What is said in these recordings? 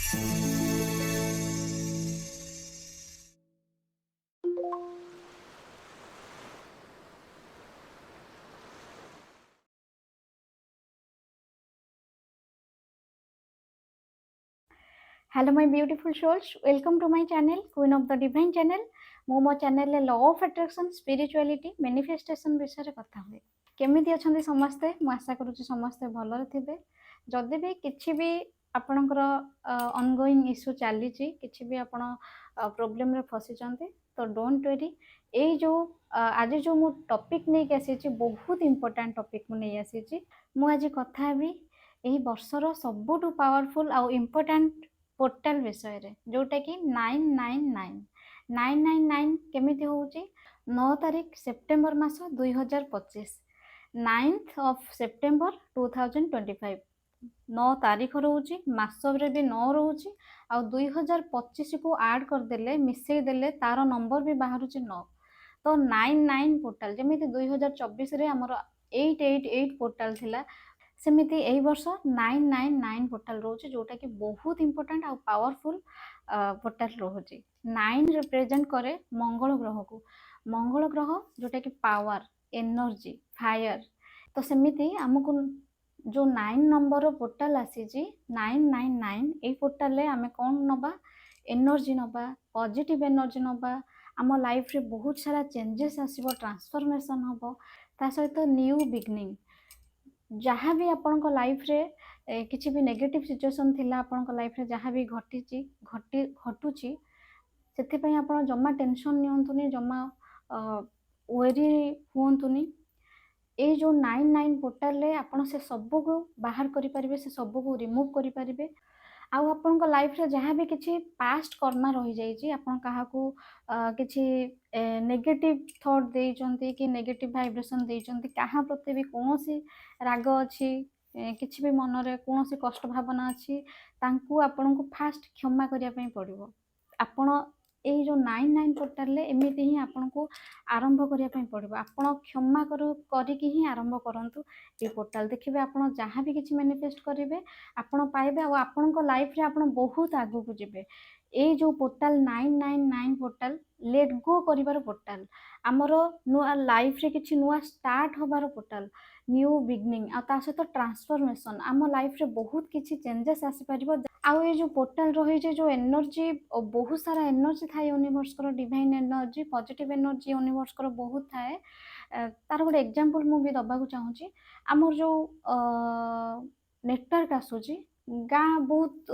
Hello my beautiful souls, welcome to my channel queen of the divine channel. मो channel law of attraction, spirituality, manifestation विषय कथा हुए। केमिति अछंती समस्ते? मु आशा करूची समस्ते भलरे थिबे। जदि भी किछि भी आपणकर ऑनगोइंग इश्यू चली किछि भी आपण प्रॉब्लम रे फसी चंती तो डोंट वरी। ए जो आज जो मु टॉपिक नै के आसी बहुत इंपोर्टेंट टॉपिक मु नै आसी। मु आज कथा हेबी एही वर्षर सबुठु पावरफुल आ इंपोर्टेंट पोर्टाल विषय जोटा कि 999 केमिति होउची। 9 तारीख September mass 2025, 9th of September 2025। 9 तारीख रोची, मास रे भी 9 रोची आ 2025 को ऐड कर देले, मिसई देले तार नंबर भी बाहर 9। तो 99 पोर्टाल जमीती 2024 रे हमर 888 पोर्टाल थिला, सेमिति एही वर्ष 999 पोर्टाल रोचे जोटा कि बहुत इंपोर्टेंट आ पावरफुल पोर्टाल रोचे। 9 रिप्रेजेंट करे मंगल ग्रह को। मंगल ग्रह जोटा कि पावर, एनर्जी, फायर। तो सेमिति हमको जो 9 नंबर पोर्टाल आसी 999 ए पोर्टाल रे आमे कोन नबा, एनर्जी नबा, पॉजिटिव एनर्जी नबा। आम लाइफ रे बहुत सारा चेंजेस आसीबो, ट्रांसफॉर्मेशन हबो, ता सहित न्यू बिगनिंग। जहाँ भी आपण लाइफ रे किसी भी नेगेटिव सिचुएशन थिला, आपण लाइफ रे जहाँ भी घटुची से आपण जमा टेंशन नियंतुनी, जमा वेरी हुंतुनी। ए जो 99 पोर्टाल रे आपण से सब को बाहर करि परिबे, से सब को रिमूव करि परिबे। आउ आपन लाइफ रे जहाँ भी किसी पास्ट कर्मा रही जाइए, आपन कहा किसी नेगेटिव थॉट देइचंती कि नेगेटिव वाइब्रेशन देइचंती, कहाँ प्रति भी कौन सी राग अच्छी, किसी भी मन रे कौन सी कष्ट भावना अच्छी, तांकू आपन को फास्ट क्षमा करिया पई पड़िबो। आपण एही जो 99 पोर्टाल रे एमिति ही आपन को आरंभ करिया पई पड़िबो। आपण क्षमा करिकी ही आरंभ करंतु ए पोर्टाल। देखिबे आपण जहाँ भी किसी मैनिफेस्ट करिवे आपण पाइबे, और आपण को लाइफ रे आपण बहुत आगु को जिबे। ए जो पोर्टाल 999 पोर्टाल लेट गो करिवार पोर्टाल, आमर नुआ लाइफ रे किछि नुआ स्टार्ट होबार पोर्टाल, न्यू बिगनिंग आ ता सहित ट्रांसफॉर्मेशन। आम लाइफ रे बहुत किछि चेंजेस आसी परिबो। आउ ये जो पोर्टाल रही जो एनर्जी, बहुत सारा एनर्जी थाए यूनिवर्स को, divine energy, positive energy universe को बहुत थाए। तार गोटे एग्जांपल मु भी दबाक चाहूँगी। आमर जो नेटवर्क आसूची गाँ, बहुत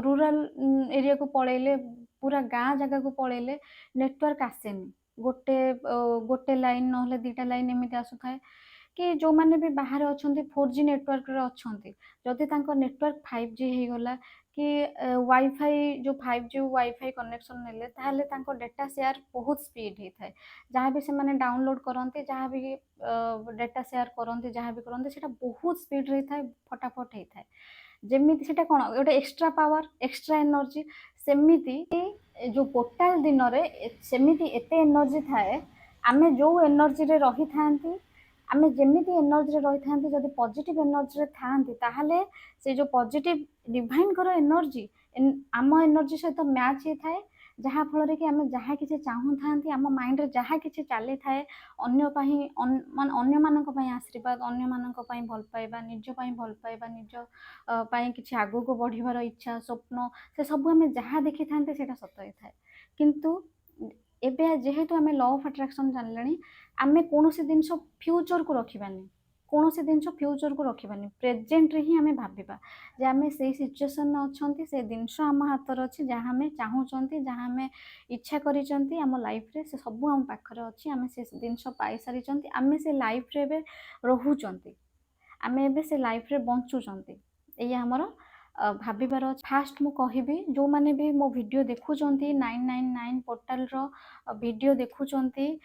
रूरल एरिया को पड़ेले, पूरा गाँ जगह को पड़ेले नेटवर्क आसेनी। गोटे लाइन ना दीटा लाइन एमती आसु थाए कि जो माने भी बाहर अच्छा 4G नेटवर्क रे अच्छा, जदि तांको नेटवर्क 5G हो गला कि वाईफाई जो 5G वाईफाई कनेक्शन नेले, ताहले तांको डेटा शेयर बहुत स्पीड होता है। जहाँ भी से माने डाउनलोड करते, जहाँ भी डेटा शेयर करते, जहाँ भी करते सेटा बहुत स्पीड रहता है, फटाफट होता है। जेमिति सेटा कोन गोटे एक्स्ट्रा पावर, एक्स्ट्रा एनर्जी। सेमिति जो पोर्टाल दिन रे सेमिति एते एनर्जी थाए, आमे जो एनर्जी रे रही थांती, आमे जेमिति एनर्जी रे रही थांती, जदि पॉजिटिव एनर्जी रे थांती ताहले से जो पॉजिटिव डिवाइन करो एनर्जी आम एनर्जी सहित मैच ही थाए। जहाँ फल कि आम जहाँ किसी चाहू था, आम माइंड रे जहाँ किसी चली थाए, अन्य मानक पई आशीर्वाद, अन्य मानक पई भल पाइबा, निज पई भल पाइबा, निज पई किछि आगु को बढ़िबार इच्छा, स्वप्न, से सब आम जहाँ देखी थांते सेटा सत ही थाए। किंतु एबे जेहेतु आम लॉ ऑफ अट्रैक्शन जानले, आम कौन सी जिनस फ्यूचर को रखिबानी, कौन सी जिनस फ्यूचर को रखिबानी, प्रेजेंट रे ही आम भाबिबा जे आम से सिचुएशन में अच्छी, से जिनस आम हाथ अच्छी, जहाँ आम चाहूँगी, जहाँ आम इच्छा करिसेंती आम लाइफ रे, से सब आम पाखरे अच्छी, आम से जिनस पाई सारी, आम से लाइफ रे बे रहुचंती, आम एबे से लाइफ रे बंचुचंती। ये हमर भाबिबार अछि। फास्ट मु कहिबी जो माने भी मो वीडियो देखुचंती, 999 पोर्टाल रो वीडियो देखुचंती,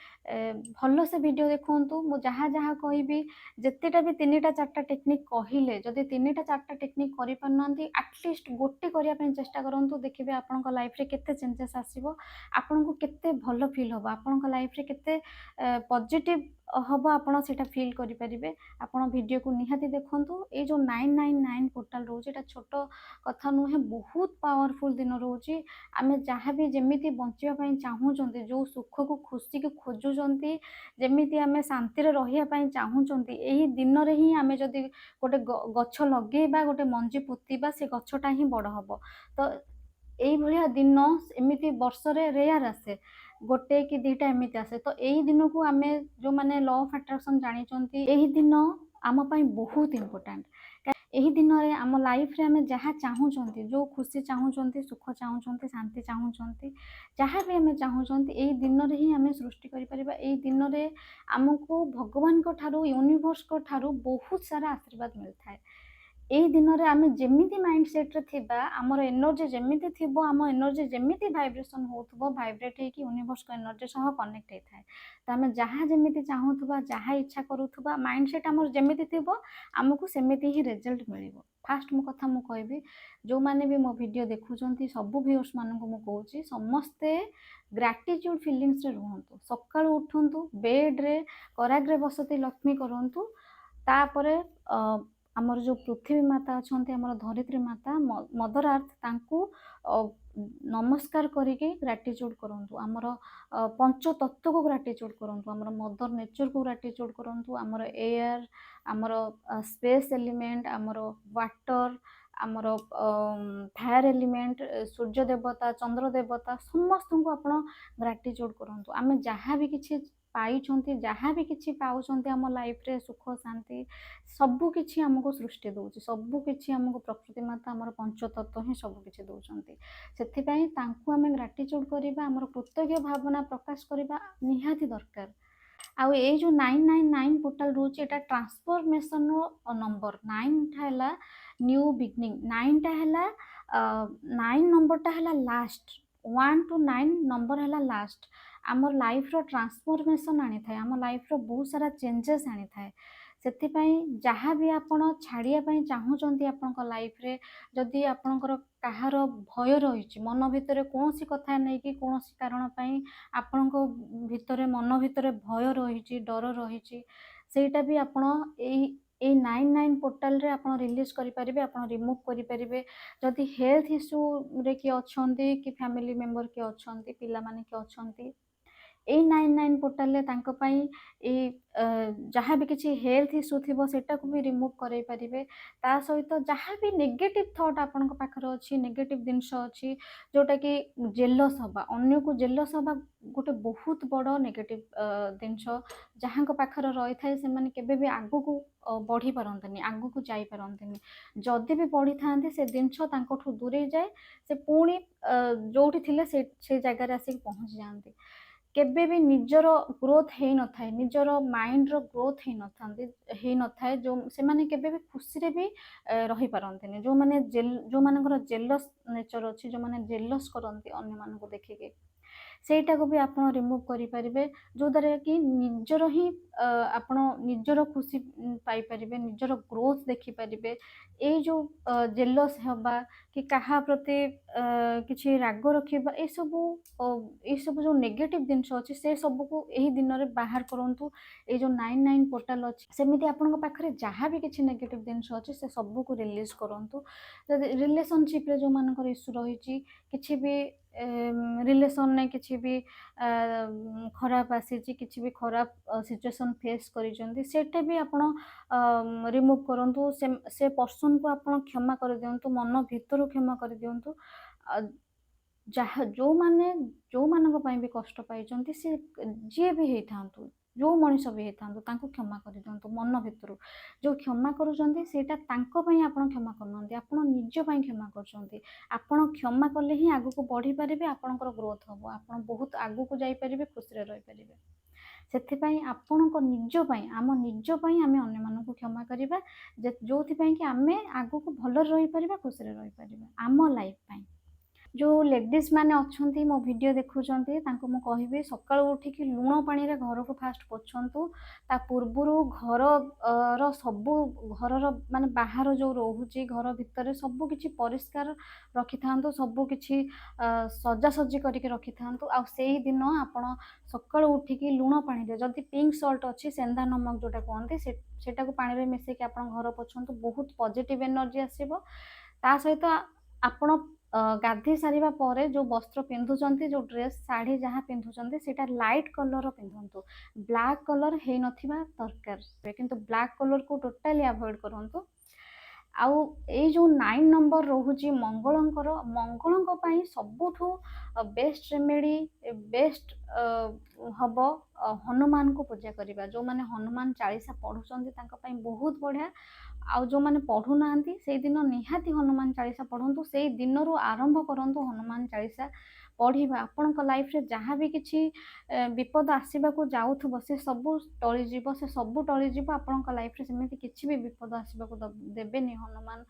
भलो से वीडियो देखंतु। मु जहाँ जहाँ कहिबी जेतेटा भी 3टा 4टा टेक्निक कहिले, जदि 3टा 4टा टेक्निक करि पन्नंती, एटलिस्ट गोटे करिया पय चेष्टा करंतु। देखिबे आपनका लाइफ रे केते चेंजेस आसीबो, आपनको केते भलो फील होबो, आपनका लाइफ रे केते पॉजिटिव हब आपण सेटा फील करि परिबे आपण वीडियो को निहाती देखंतु ए जो 999 पोर्टल रोज एटा छोट कथा नुहे बहुत पावरफुल दिन रोज आमे जहाँ भी जेमिति बंचिया पई चाहूचंती जो सुख को खुशी को खोजुचंती जेमिति आमे शांति रे रहिया पई चाहूचंती एही दिन रे ही आमे जदी गोटे गछ लगेबा गोटे मंजी पुतीबा से गछटा ही बड़ हबो तो एई भलिया दिन एमिति वर्ष रे रेयर आसे गोटे कि दुटा एमिति आसे तो एही दिन को आमे जो माने लॉ ऑफ अट्रैक्शन जानी चंती एही दिन आम पई बहुत इंपोर्टेंट एही दिन रे आम लाइफ रे आमे जहाँ चाहूचंती जो खुशी चाहूचंती सुख चाहूचंती शांति चाहूचंती जहाँ भी आमे चाहूचंती एही दिन रे ही आमे सृष्टि करि परिबा एही दिन रे हमको भगवान को ठारू यूनिवर्स को ठारू बहुत सारा आशीर्वाद मिलता है एही दिन रे आमे जेमिति माइंडसेट रे थिबा हमर एनर्जी जेमिति थिबो हम एनर्जी जेमिति वाइब्रेशन होथबो वाइब्रेट हे कि यूनिवर्स को एनर्जी सह कनेक्ट हे थाए त आमे जहाँ जेमिति चाहूथबा जहाँ इच्छा करूथबा माइंडसेट हमर जेमिति थिबो हमकु सेमिति ही रिजल्ट मिलिबो फास्ट मो कथा मु कहबी जो माने भी मो वीडियो देखुचंती सब व्यूअर्स मानकु मु कहूची समस्ते ग्रैटिट्यूड फीलिंग्स रे रहंतु सकाळ उठंतु बेड रे कराग्रे बसती लक्ष्मी करंतु तापरे आमर जो पृथ्वी माता अच्छा आमर धरित्री माता मदर अर्थ तांकू नमस्कार करिके ग्रैटिट्यूड करंतु आमर पंच तत्व को ग्रैटिट्यूड करंतु आमर मदर नेचर को ग्रैटिट्यूड करंतु आमर एयर आमर स्पेस एलिमेंट आमर वाटर आमर फायर एलिमेंट सूर्य देवता चंद्र देवता समस्त को आपण ग्रैटिट्यूड करंतु आमे जहाँ भी किछि पाइछंती जहाँ भी किछि पाउछंती आम लाइफ रे सुख शांति सबु किछि हमको सृष्टि दउछि सबु किछि हमको प्रकृति माता हमर पंचतत्व ही सबु किछि दउछंती सेथि पई तांकु हमें ग्रैटिट्यूड करिबा हमर कृतज्ञ भावना प्रकाश करिबा निहाती दरकार आउ ए जो 999 पोर्टल रोचे एटा ट्रांसफॉर्मेशन रो नंबर 9 टा हला न्यू बिगनिंग 9 टा हला 9 नंबर टा हला लास्ट 1 टू 9 नंबर हला लास्ट आमर लाइफ रो ट्रांसफॉर्मेशन आनी थाए आम लाइफ रो बहुत सारा चेंजेस आनी थाए सेथिपाई जहाँ भी आपण छाड़िया पई चाहूचंती आपनका लाइफ रे जदि आपनकर काहार भय रही मन भितर कौन सी कथा नहीं कि कौन सी कारण पई आपनक भितर मन भितर भय रही डर रही सेटा भी आपण ए 99 पोर्टल रे आपण रिलीज करि परिबे आपण रिमूव करि परिबे जदि हेल्थ इश्यू रे कि अछंती कि फैमिली मेंबर कि अछंती पिला माने कि अछंती ए 99 पोर्टल रे तांको पई ए जहाँ भी किसी हेल्थ इश्यू थी सेटा को भी रिमूव करे परिबे ता सहित जहाँ भी नेगेटिव थॉट आपन को पाखर अछि नेगेटिव जिनस अछि जोटा कि जेलस हबा अन्य को जेलस हबा गोटे बहुत बड़ नेगेटिव जिनस जहाँ को पाखर रही थाए से माने केबे भी आगु को बढ़ी पारंतनी आगु को जाई पारंतनी जदि भी बढ़ी थांती से जिनस तांकोठु दूरे जाए से पुणी जोठी थिले से जगह रे आसी पहुंच जांती केबे भी निजर ग्रोथ है न थाए निजर माइंड रो ग्रोथ है न थाए जो से माने केबे भी खुशी रे भी रही पारंतनी जो माने जो मानकर जेलस नेचर अछि जो माने जेलस करंती अन्य मान को देखिके ସେଇଟା को भी आपण रिमूव करि परिबे जो द्वारा कि निजर ही आपण निजर खुशी पाई परिबे निजर ग्रोथ देखि परिबे ए जो जेलस हबा कि काहा प्रति किछि राग रखिबा ए सब जो नेगेटिव जिंस अछि से सब को एही दिन रे बाहर करंतु ए जो 99 पोर्टल अछि सेमिति आपण पाखरे जहाँ भी किछि नेगेटिव जिंस अछि से सब को रिलीज करंतु रिलेशनशिप रे जो मानकर इश्यू रहिछि किछि भी रिलेशन ने किछि भी खराब आसी किछि भी खराब सिचुएशन फेस करिसेंती सेटा भी आपण रिमूव करंतु से पर्सन को आपण क्षमा कर दियंतु मन भीतर क्षमा कर दियंतु जहाँ जो मानक पई भी कष्ट पाइचंती से जे भी हेथांतु जो मनीष भी हेथांतु तांको क्षमा कर दियंतु मन भीतर जो क्षमा करूचंती सेटा तांको पई आपण क्षमा करनंती आपण निज पई क्षमा करचंती आपण क्षमा करले ही आगु को बढ़ी परिबे आपणकर ग्रोथ हबो आपण बहुत आगु को जाई परिबे खुशी रे रही परिबे सेथिपाई आपणक निज पई आम निज पई आमे अन्य मानक क्षमा करिबा जोथि पई कि आमे आगु को भलो रही परिबा खुशी रे रही परिबा आम लाइफ पई जो लेडीज माने अच्छी मो वीडियो देखुंटे मु कहि सका उठिकी लुण पानी रे घर को फास्ट पोछंतु ता पूर्वरु घर रो सबु घर रो माने बाहर जो रोहुची घर भितर सबु किछि परिष्कार रखि थांतु सबु किछि सजा सजी करके रखि थांतु आ सेही दिन आपण सकाळु उठिकी लुण पानी रे जदी पिंक सॉल्ट अछि सेंधा नमक जोटा कहंती सेटा को पानी रे मिसे के आपण घर पोछंतु बहुत पॉजिटिव एनर्जी आसीबो ता सहित आपण गाधी सारिबा परे जो वस्त्र पिंधुचंती जो ड्रेस साड़ी जहाँ पिंधुचंती सेटा लाइट कलर पिंधंतु ब्लैक कलर हे नथिबा दरकार किंतु ब्लैक कलर को टोटली अवॉइड करंतु आउ ए जो 9 नंबर रोहुची मंगलंकर पई सबुठु बेस्ट रेमेडी बेस्ट हबो हनुमान को पूजा करिबा जो माने हनुमान 40 पढुचंती तांका पई बहुत बढ़िया आउ जो माने पढ़ु नांती से दिन निहाती हनुमान 40 पढ़ंतु से दिन रु आरंभ करंतु हनुमान 40 पढ़िबा आपनक लाइफ रे जहाँ भी किछि विपद आसीबा को जाउथबो से सब टळी जीवो से सब टळी जीवो आपनक लाइफ रे सेमिति किछि भी विपद आसीबा को देबेनी हनुमान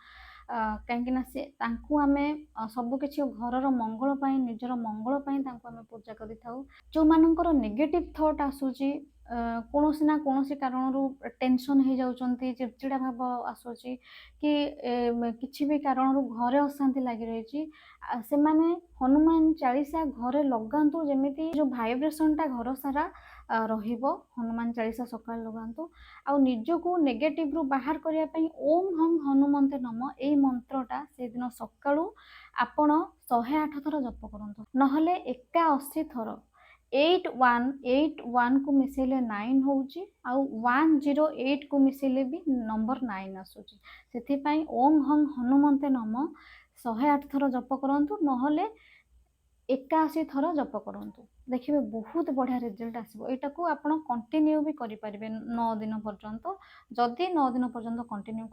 कहीं ना से तांकु आमे सब किछि घरर मंगल पई निजर मंगल पई तांकु आमे पूजा करि थाउ जो मानकर नेगेटिव थॉट आसुची कोनोसी ना कोनोसी कारणरू टेंशन हो जाउचंती चिड़चिड़ा भाव आसुची कि किछि भी कारणरू घरे अशांति लागि रहिची से माने हनुमान 40 घरे लगांतु जेमिति जो वाइब्रेशन टा घर सारा रहिबो हनुमान 40 सकाळ लगांतु आ निजको नेगेटिव रु बाहर करिया पई ओम हम हनुमन्ते नम ए मंत्रटा से दिन सकाळू आपण 108 थर जप करंतु नहले 81 थर 8181 को मिसेले 9 होउची आ 108 को मिसेले भी नंबर 9 आसुची सेथि पई ओम हम हनुमन्ते नम 108 थर जप करंतु नहले 81 थर जप करंतु देखिए बहुत बढ़िया रिजल्ट आसो यहाँ को आपण कंटिन्यू भी करि परिबे 9 दिन पर्यंत जदि 9 दिन पर्यंत कंटिन्यू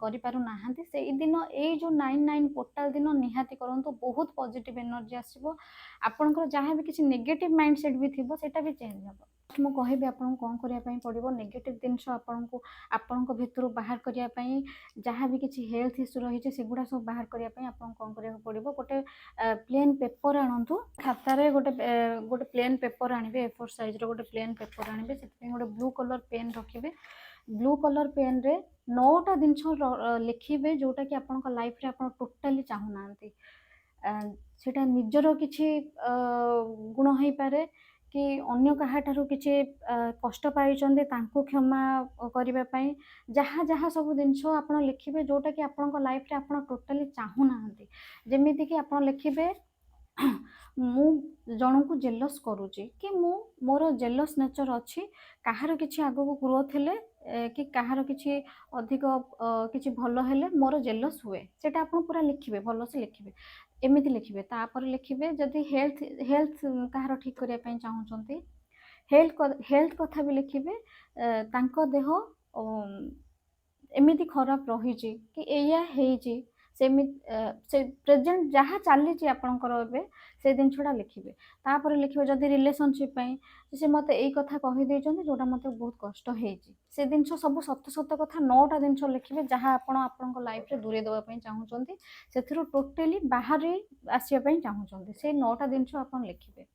करि पारु नाहंती से दिन ए जो 99 पोर्टल दिन निहाती करंतु बहुत पॉजिटिव एनर्जी आसीबो आपनकर जहाँ भी किसी नेगेटिव माइंडसेट भी थिबो सेटा भी चेंज हबो मु कहबे आपन कोन करिया पई पड़िबो नेगेटिव जिंस आपन को भितरु बाहर करिया पई जहाँ भी किसी हेल्थ इश्यू रही छे सेगुडा सब बाहर करिया पई आपन कोन करिया पड़िबो गोटे प्लेन पेपर आणंतु खाता रे गोटे प्लेन पेपर आनिबे A4 साइज रो गोटे प्लेन पेपर आनिबे सेति गोटे ब्लू कलर पेन रखिबे ब्लू कलर पेन रे 9टा जिंस लिखिबे जोटा कि आपन को लाइफ रे आपन टोटली चाहू नांती सेटा निजरो किछि गुण होई पारे कि अन्य काहाठारू किछि कष्ट पाइचंदे तांको क्षमा करिबा पई जहाँ जहाँ सब जिंस आपन लिखिबे जोटा कि आपन को लाइफ रे आपन टोटली चाहू नांती जेमिति कि आपन लिखिबे मु जन को जेलस करूची कि मु मोर जेलस नेचर अच्छी कहार किछि आगो को ग्रोथ हेले कि कहार किछि अधिक किछि भलो हेले मोर जेलस हुए सेटा आपन पूरा लिखिबे भलो से लिखिबे एमिति लिखिबे तापर लिखिबे जदि हेल्थ कहार ठीक करिया पई चाहूचंती हेल्थ कथा भी लिखिबे तांको देह एमिति खराब रहिची कि एया हेची से प्रेजेंट जहाँ चली आपंकर ए से दिन छुड़ा लिखिए तापर लिखिए जदि रिलेशनशिप से मत यही कथा कहीदे जोटा मत बहुत कष्ट होती से जिन सब सत सत कथा 9टा जिन लिखिए जहाँ आपण लाइफ रे दूरे देवाई चाहूँगी से टोटाली बाहर आसवाई चाहूँगी से 9टा जिन आप लिखिए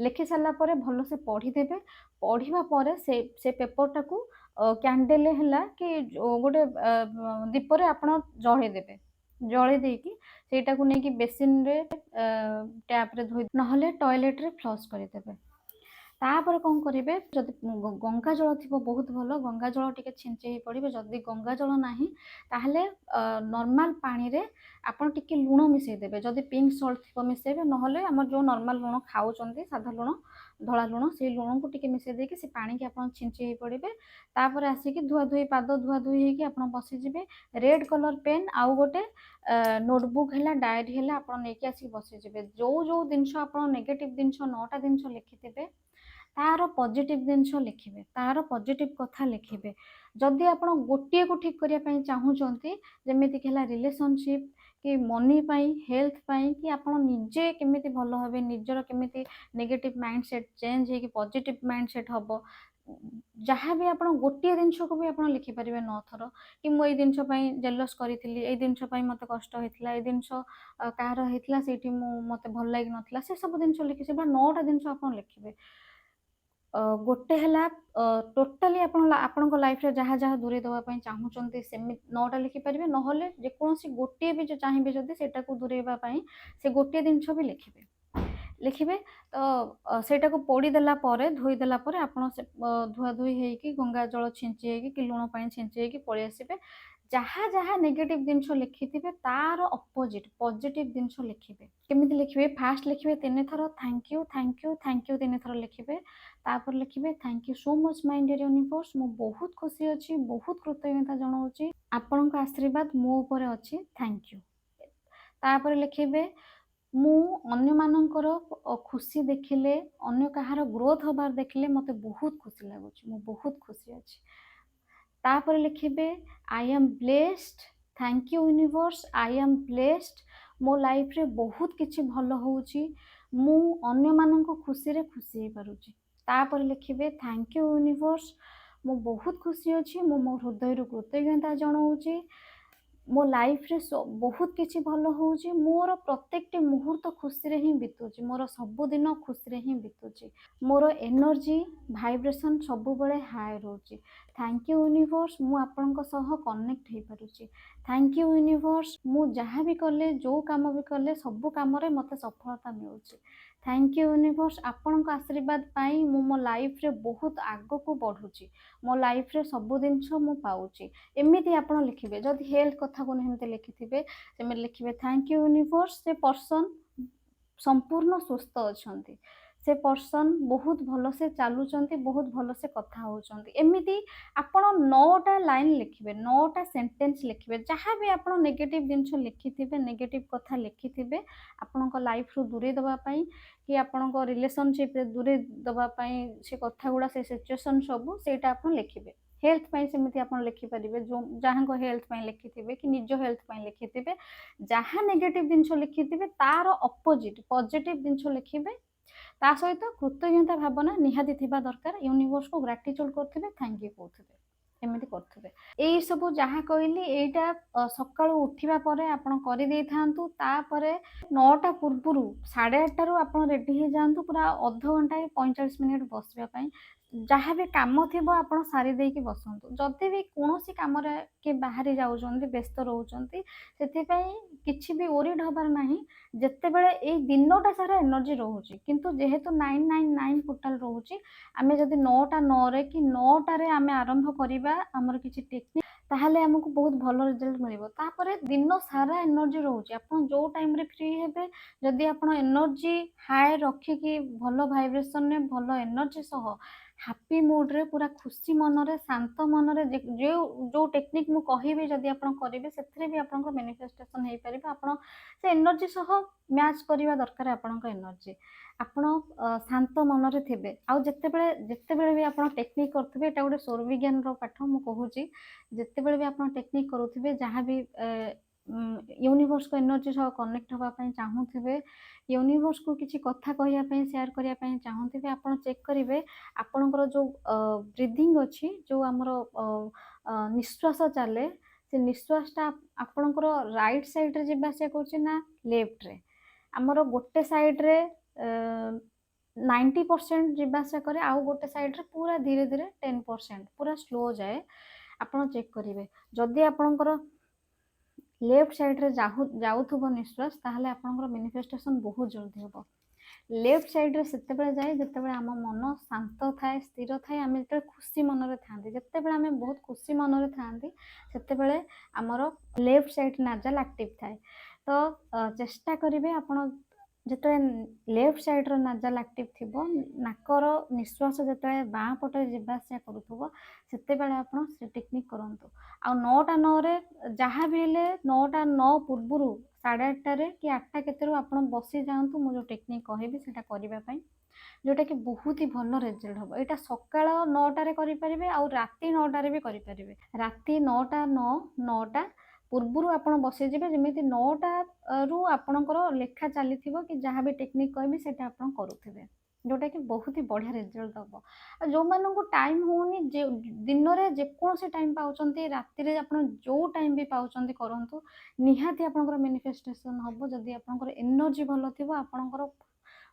लिखि सारापर भल से पढ़ीदेवे पढ़ा पर से पेपरटा को कैंडेल है कि गोटे दीपरे आप जलईदेवे जलई देकी सेटा को लेकिन बेसिन रे टैप रे धोई नहले टॉयलेट रे फ्लश करदेवे तापर कौन करेंगे जदि गंगा जल थी बहुत भल गंगा जल टी छिंचे पड़े जदि गंगा जल ना ताहले नॉर्मल पानी रे आपन टिके लुण मिसेदेवे जदि पिंक सॉल्ट थी मिसेबे नहले आम जो नॉर्मल लुण खाऊँ साधा लुण धला लुण से लुण को टिके मिसे देके से पानी की आपन छिंचे पड़े तापर आसिक धुआ धुई पाद धुआ धुई होगी आप बसीजे रेड कलर पेन आउ गोटे नोटबुक है डायरी है आप आसिक बसीजे जो जो जिनस आप नेगेटिव जिनस 9टा जिनस लिखिथे तार पॉजिटिव जिनस लिखिए तार पॉजिटिव कथा लिखिए जदि आप गोटे को ठीक करने चाहूँगी जमीक रिलेशनशिप कि मनी पाई हेल्थ पाई कि आप निजे केमिति भल हे निजर केमिति नेगेटिव माइंडसेट चेंज हो पॉजिटिव माइंडसेट हम ଯାହା ବି ଆପଣ ଗୋଟିଏ ଜିନିଷକୁ ବି ଆପଣ ଲେଖିପାରିବେ 9 ଥର କି ମୁଁ ଏଇ ଜିନିଷ ପାଇଁ ଜେଲସ୍ କରିଥିଲି, ଏଇ ଜିନିଷ ପାଇଁ ମୋତେ କଷ୍ଟ ହେଇଥିଲା, ଏଇ ଜିନିଷ କାହାର ହେଇଥିଲା ସେଇଠି ମୋତେ ଭଲ ଲାଗିନଥିଲା, ସେ ସବୁ ଜିନିଷ ଲେଖିବେ ବା 9ଟା ଜିନିଷ ଆପଣ ଲେଖିବେ। ଗୋଟେ ହେଲା ଟୋଟାଲି ଆପଣଙ୍କ ଲାଇଫ୍‌ରେ ଯାହା ଯାହା ଦୂରେଇ ଦେବା ପାଇଁ ଚାହୁଁଛନ୍ତି ସେମିତି 9ଟା ଲେଖିପାରିବେ। ନହେଲେ ଯେକୌଣସି ଗୋଟିଏ ବି ଚାହିଁବେ ଯଦି ସେଇଟାକୁ ଦୂରେଇବା ପାଇଁ ସେ ଗୋଟିଏ ଜିନିଷ ବି ଲେଖିବେ। ଲେଖିବେ ତ ସେଇଟାକୁ ପୋଡ଼ିଦେଲା ପରେ ଧୋଇଦେଲା ପରେ ଆପଣ ସେ ଧୁଆଧୋଇ ହେଇକି ଗଙ୍ଗା ଜଳ ଛିଞ୍ଚି ହେଇକି କି ଲୁଣ ପାଣି ଛିଞ୍ଚି ହେଇକି ପଳେଇ ଆସିବେ। ଯାହା ଯାହା ନେଗେଟିଭ୍ ଜିନିଷ ଲେଖିଥିବେ ତାର ଅପୋଜିଟ୍ ପଜିଟିଭ୍ ଜିନିଷ ଲେଖିବେ। କେମିତି ଲେଖିବେ? ଫାଷ୍ଟ ଲେଖିବେ 3 ଥର thank you, thank you, thank you 3 ଥର ଲେଖିବେ। ତାପରେ ଲେଖିବେ thank you so much my dear universe, ମୁଁ ବହୁତ ଖୁସି ଅଛି, ବହୁତ କୃତଜ୍ଞତା ଜଣାଉଛି, ଆପଣଙ୍କ ଆଶୀର୍ବାଦ ମୋ ଉପରେ ଅଛି, ଥ୍ୟାଙ୍କ ୟୁ। ତାପରେ ଲେଖିବେ ମୁଁ ଅନ୍ୟମାନଙ୍କର ଖୁସି ଦେଖିଲେ, ଅନ୍ୟ କାହାର ଗ୍ରୋଥ୍ ହବାର ଦେଖିଲେ ମୋତେ ବହୁତ ଖୁସି ଲାଗୁଛି, ମୁଁ ବହୁତ ଖୁସି ଅଛି। ତାପରେ ଲେଖିବେ I am blessed, thank you universe, I am blessed, ମୋ ଲାଇଫ୍‌ରେ ବହୁତ କିଛି ଭଲ ହେଉଛି, ମୁଁ ଅନ୍ୟମାନଙ୍କ ଖୁସିରେ ଖୁସି ହେଇପାରୁଛି। ତାପରେ ଲେଖିବେ ଥ୍ୟାଙ୍କ ୟୁ ୟୁନିଭର୍ସ, ମୁଁ ବହୁତ ଖୁସି ଅଛି, ମୁଁ ମୋ ହୃଦୟରୁ କୃତଜ୍ଞତା ଜଣାଉଛି, ମୋ ଲାଇଫ୍‌ରେ ବହୁତ କିଛି ଭଲ ହେଉଛି, ମୋର ପ୍ରତ୍ୟେକଟି ମୁହୂର୍ତ୍ତ ଖୁସିରେ ହିଁ ବିତୁଛି, ମୋର ସବୁଦିନ ଖୁସିରେ ହିଁ ବିତୁଛି, ମୋର ଏନର୍ଜି ଭାଇବ୍ରେସନ୍ ସବୁବେଳେ ହାଇ ରହୁଛି। ଥ୍ୟାଙ୍କ ୟୁ ୟୁନିଭର୍ସ, ମୁଁ ଆପଣଙ୍କ ସହ କନେକ୍ଟ ହେଇପାରୁଛି। ଥ୍ୟାଙ୍କ ୟୁ ୟୁନିଭର୍ସ, ମୁଁ ଯାହା ବି କଲେ, ଯେଉଁ କାମ ବି କଲେ ସବୁ କାମରେ ମୋତେ ସଫଳତା ମିଳୁଛି। ଥ୍ୟାଙ୍କ ୟୁ ୟୁନିଭର୍ସ, ଆପଣଙ୍କ ଆଶୀର୍ବାଦ ପାଇଁ ମୁଁ ମୋ ଲାଇଫ୍‌ରେ ବହୁତ ଆଗକୁ ବଢ଼ୁଛି, ମୋ ଲାଇଫ୍‌ରେ ସବୁ ଜିନିଷ ମୁଁ ପାଉଛି। ଏମିତି ଆପଣ ଲେଖିବେ। ଯଦି ହେଲ୍ଥ କଥାକୁ ଏମିତି ଲେଖିଥିବେ ସେମିତି ଲେଖିବେ ଥ୍ୟାଙ୍କ ୟୁ ୟୁନିଭର୍ସ, ସେ ପର୍ସନ୍ ସମ୍ପୂର୍ଣ୍ଣ ସୁସ୍ଥ ଅଛନ୍ତି, ସେ ପର୍ସନ୍ ବହୁତ ଭଲସେ ଚାଲୁଛନ୍ତି, ବହୁତ ଭଲସେ କଥା ହେଉଛନ୍ତି। ଏମିତି ଆପଣ 9ଟା ଲାଇନ୍ ଲେଖିବେ, 9ଟା ସେଣ୍ଟେନ୍ସ ଲେଖିବେ। ଯାହା ବି ଆପଣ ନେଗେଟିଭ୍ ଜିନିଷ ଲେଖିଥିବେ, ନେଗେଟିଭ୍ କଥା ଲେଖିଥିବେ ଆପଣଙ୍କ ଲାଇଫ୍‌ରୁ ଦୂରେଇ ଦେବା ପାଇଁ କି ଆପଣଙ୍କ ରିଲେସନସିପ୍‌ରେ ଦୂରେଇ ଦେବା ପାଇଁ ସେ କଥାଗୁଡ଼ା, ସେ ସିଚୁଏସନ୍ ସବୁ ସେଇଟା ଆପଣ ଲେଖିବେ। ହେଲ୍ଥ ପାଇଁ ସେମିତି ଆପଣ ଲେଖିପାରିବେ, ଯାହାଙ୍କ ହେଲ୍ଥ ପାଇଁ ଲେଖିଥିବେ କି ନିଜ ହେଲ୍ଥ ପାଇଁ ଲେଖିଥିବେ। ଯାହା ନେଗେଟିଭ୍ ଜିନିଷ ଲେଖିଥିବେ ତାର ଅପୋଜିଟ୍ ପଜିଟିଭ୍ ଜିନିଷ ଲେଖିବେ। ତା ସହିତ କୃତଜ୍ଞତା ଭାବନା ନିହାତି ଥିବା ଦରକାର। ୟୁନିଭର୍ସକୁ ଗ୍ରାଟିଚ୍ୟୁଡ୍ କରୁଥିବେ, ଥ୍ୟାଙ୍କ ୟୁ କହୁଥିବେ, ଏମିତି କରୁଥିବେ। ଏଇ ସବୁ ଯାହା କହିଲି ଏଇଟା ସକାଳୁ ଉଠିବା ପରେ ଆପଣ କରିଦେଇଥାନ୍ତୁ। ତାପରେ 9ଟା ପୂର୍ବରୁ 8:30ରୁ ଆପଣ ରେଡ଼ି ହେଇଯାଆନ୍ତୁ ପୁରା ଅଧଘଣ୍ଟାଏ 45 ମିନିଟ୍ ବସିବା ପାଇଁ। ଯାହା ବି କାମ ଥିବ ଆପଣ ସାରି ଦେଇକି ବସନ୍ତୁ। ଯଦି ବି କୌଣସି କାମରେ କିଏ ବାହାରି ଯାଉଛନ୍ତି, ବ୍ୟସ୍ତ ରହୁଛନ୍ତି, ସେଥିପାଇଁ କିଛି ବି ୱରିଡ୍ ହେବାର ନାହିଁ। ଯେତେବେଳେ ଏଇ ଦିନଟା ସାରା ଏନର୍ଜି ରହୁଛି, କିନ୍ତୁ ଯେହେତୁ 999 ଟୋଟାଲ୍ ରହୁଛି, ଆମେ ଯଦି 9ଟା 9ରେ କି 9ଟାରେ ଆମେ ଆରମ୍ଭ କରିବା ଆମର କିଛି ଟେକ୍ନିକ୍, ତାହେଲେ ଆମକୁ ବହୁତ ଭଲ ରେଜଲ୍ଟ ମିଳିବ। ତାପରେ ଦିନ ସାରା ଏନର୍ଜି ରହୁଛି, ଆପଣ ଯେଉଁ ଟାଇମ୍‌ରେ ଫ୍ରି ହେବେ, ଯଦି ଆପଣ ଏନର୍ଜି ହାଇ ରଖିକି ଭଲ ଭାଇବ୍ରେସନ୍‌ରେ ଭଲ ଏନର୍ଜି ସହ ହାପି ମୁଡ୍‌ରେ ପୁରା ଖୁସି ମନରେ, ଶାନ୍ତ ମନରେ ଯେଉଁ ଟେକ୍ନିକ୍ ମୁଁ କହିବି ଯଦି ଆପଣ କରିବେ, ସେଥିରେ ବି ଆପଣଙ୍କର ମ୍ୟାନିଫେଷ୍ଟେସନ୍ ହେଇପାରିବ। ଆପଣ ସେ ଏନର୍ଜି ସହ ମ୍ୟାଚ୍ କରିବା ଦରକାର ଆପଣଙ୍କ ଏନର୍ଜି। ଆପଣ ଶାନ୍ତ ମନରେ ଥିବେ। ଆଉ ଯେତେବେଳେ ବି ଆପଣ ଟେକ୍ନିକ୍ କରୁଥିବେ, ଏଇଟା ଗୋଟେ ସ୍ୱରବିଜ୍ଞାନର ପାଠ ମୁଁ କହୁଛି, ଯେତେବେଳେ ବି ଆପଣ ଟେକ୍ନିକ୍ କରୁଥିବେ, ଯାହା ବି ୟୁନିଭର୍ସକୁ ଏନର୍ଜି ସହ କନେକ୍ଟ ହେବା ପାଇଁ ଚାହୁଁଥିବେ, ୟୁନିଭର୍ସକୁ କିଛି କଥା କହିବା ପାଇଁ, ସେୟାର କରିବା ପାଇଁ ଚାହୁଁଥିବେ, ଆପଣ ଚେକ୍ କରିବେ ଆପଣଙ୍କର ଯେଉଁ ବ୍ରିଦିଂ ଅଛି, ଯେଉଁ ଆମର ନିଶ୍ୱାସ ଚାଲେ, ସେ ନିଶ୍ୱାସଟା ଆପଣଙ୍କର ରାଇଟ୍ ସାଇଡ଼୍‌ରେ ଯିବା ଆସିବା କରୁଛି ନା ଲେଫ୍ଟରେ? ଆମର ଗୋଟେ ସାଇଡ଼୍‌ରେ 90% ଯିବା ଆସିବା କରେ, ଆଉ ଗୋଟେ ସାଇଡ଼୍‌ରେ ପୁରା ଧୀରେ ଧୀରେ 10% ପୁରା ସ୍ଲୋ ଯାଏ। ଆପଣ ଚେକ୍ କରିବେ। ଯଦି ଆପଣଙ୍କର ଲେଫ୍ଟ ସାଇଡ଼୍‌ରେ ଯାଉଥିବ ନିଶ୍ୱାସ, ତାହେଲେ ଆପଣଙ୍କର ମ୍ୟାନିଫେଷ୍ଟେସନ୍ ବହୁତ ଜଲ୍ଦି ହେବ। ଲେଫ୍ଟ ସାଇଡ଼୍‌ରେ ସେତେବେଳେ ଯାଏ ଯେତେବେଳେ ଆମ ମନ ଶାନ୍ତ ଥାଏ, ସ୍ଥିର ଥାଏ, ଆମେ ଯେତେବେଳେ ଖୁସି ମନରେ ଥାଆନ୍ତି। ଯେତେବେଳେ ଆମେ ବହୁତ ଖୁସି ମନରେ ଥାଆନ୍ତି ସେତେବେଳେ ଆମର ଲେଫ୍ଟ ସାଇଡ଼୍ ନାଜାଲ୍ ଆକ୍ଟିଭ୍ ଥାଏ। ତ ଚେଷ୍ଟା କରିବେ ଆପଣ ଯେତେବେଳେ ଲେଫ୍ଟ ସାଇଡ଼୍‌ର ନାଜାଲ୍ ଆକ୍ଟିଭ୍ ଥିବ, ନାକର ନିଶ୍ୱାସ ଯେତେବେଳେ ବାଁ ପଟେ ଯିବା ଆସିବା କରୁଥିବ, ସେତେବେଳେ ଆପଣ ସେ ଟେକ୍ନିକ୍ କରନ୍ତୁ। ଆଉ 9ଟା 9ରେ ଯାହା ବି ହେଲେ 9ଟା 9 ପୂର୍ବରୁ 8:30ରେ କି 8ଟା କେତେରୁ ଆପଣ ବସିଯାଆନ୍ତୁ, ମୁଁ ଯେଉଁ ଟେକ୍ନିକ୍ କହିବି ସେଇଟା କରିବା ପାଇଁ, ଯେଉଁଟାକି ବହୁତ ହି ଭଲ ରେଜଲ୍ଟ ହେବ। ଏଇଟା ସକାଳ 9ଟାରେ କରିପାରିବେ ଆଉ ରାତି 9ଟାରେ ବି କରିପାରିବେ। ରାତି 9ଟା 9ଟା ପୂର୍ବରୁ ଆପଣ ବସିଯିବେ, ଯେମିତି 9ଟାରୁ ଆପଣଙ୍କର ଲେଖା ଚାଲିଥିବ କି ଯାହା ବି ଟେକ୍ନିକ୍ କହିବି ସେଇଟା ଆପଣ କରୁଥିବେ। जोटा कि बहुत ही बढ़िया रिजल्ट दब। जो मानू टाइम होनी दिन में जेकोसी टाइम पाँच राति आप जो टाइम भी पाँच करूँ निहाती आपंकर मैनिफेस्टेशन हम जदि आपंकर एनर्जी भल थी आपंकर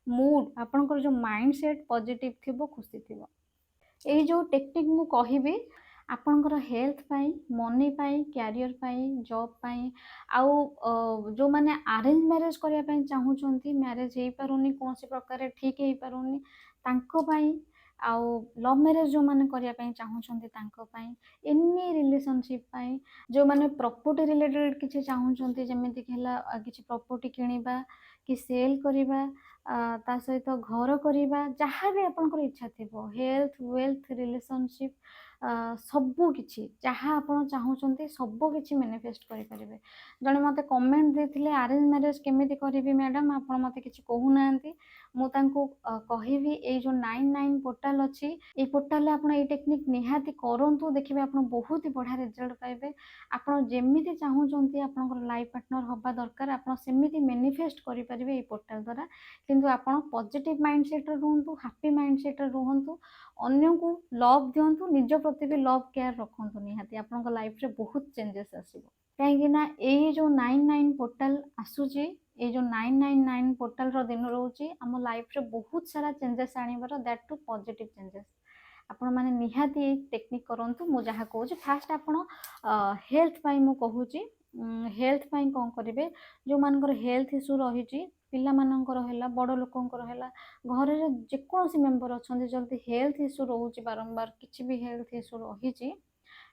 मूड आपंकर जो माइंड सेट पॉजिटिव थी खुशी थी। यही जो टेक्निक मु कहिबी आपंकर हेल्थ पाई मनी पाई क्यारियर पाई जॉब पाई आउ जो माने अरेंज मैरिज करिया पाई चाहूचंती मैरिज हेई पारुनी कोनसी प्रकार ठीक हेई पारुनी तांको पाई आउ लव मैरिज जो माने करिया पाई चाहूचंती तांको पाई एनी रिलेशनशिप पाई जो माने प्रॉपर्टी रिलेटेड किछि चाहूचंती जेमिति कि किछि प्रॉपर्टी किनिबा कि सेल करिबा ता सहित घर करवा जहाँ भी आपंकर इच्छा थी हेल्थ वेल्थ रिलेशनशिप सबू किछि जहाँ आप चाहूँगी सबू किछि मैनिफेस्ट करें। जड़े मत कमेंट देते अरेंज मैरिज केमी करी मैडम आप मत कि कहूना मुझे कहबी ये जो 99 पोर्टाल अच्छी ये पोर्टाल आप टेक्निक निहाती करूँ देखिए आप बहुत ही बढ़िया रिजल्ट पाइबे। आपड़ जमी चाहूँगी आप लाइफ पार्टनर हवा दरकार आप मैनिफेस्ट करेंगे ये पोर्टाल द्वारा किंतु आपड़ पॉजिटिव माइंडसेट रुहतु हैप्पी माइंडसेट रुहतु अन्य को लव दिंतु निज प्रति भी लव केयर रखु निहाती आपन लाइफ रे बहुत चेंजेस आसीबो कहीं ये जो 99 पोर्टाल आसूची ये जो 999 पोर्टाल रो दिन रोची आम लाइफ रे बहुत सारा चेंजेस आनिबार दैट टू पॉजिटिव चेंजेस आपण माने निहाती टेक्निक करंतु मु जहा कहूची फास्ट आपण हेल्थ पाई मु कहूची हेल्थ पाई कोन करिवे जो मानकर हेल्थ इशू रही पिला मानकर हैला बड़ लोकंकर हैला घर रे जेकोसी मेंबर अछंती जल्दी हेल्थ इशू रोची बारंबार किछि भी हेल्थ इशू रही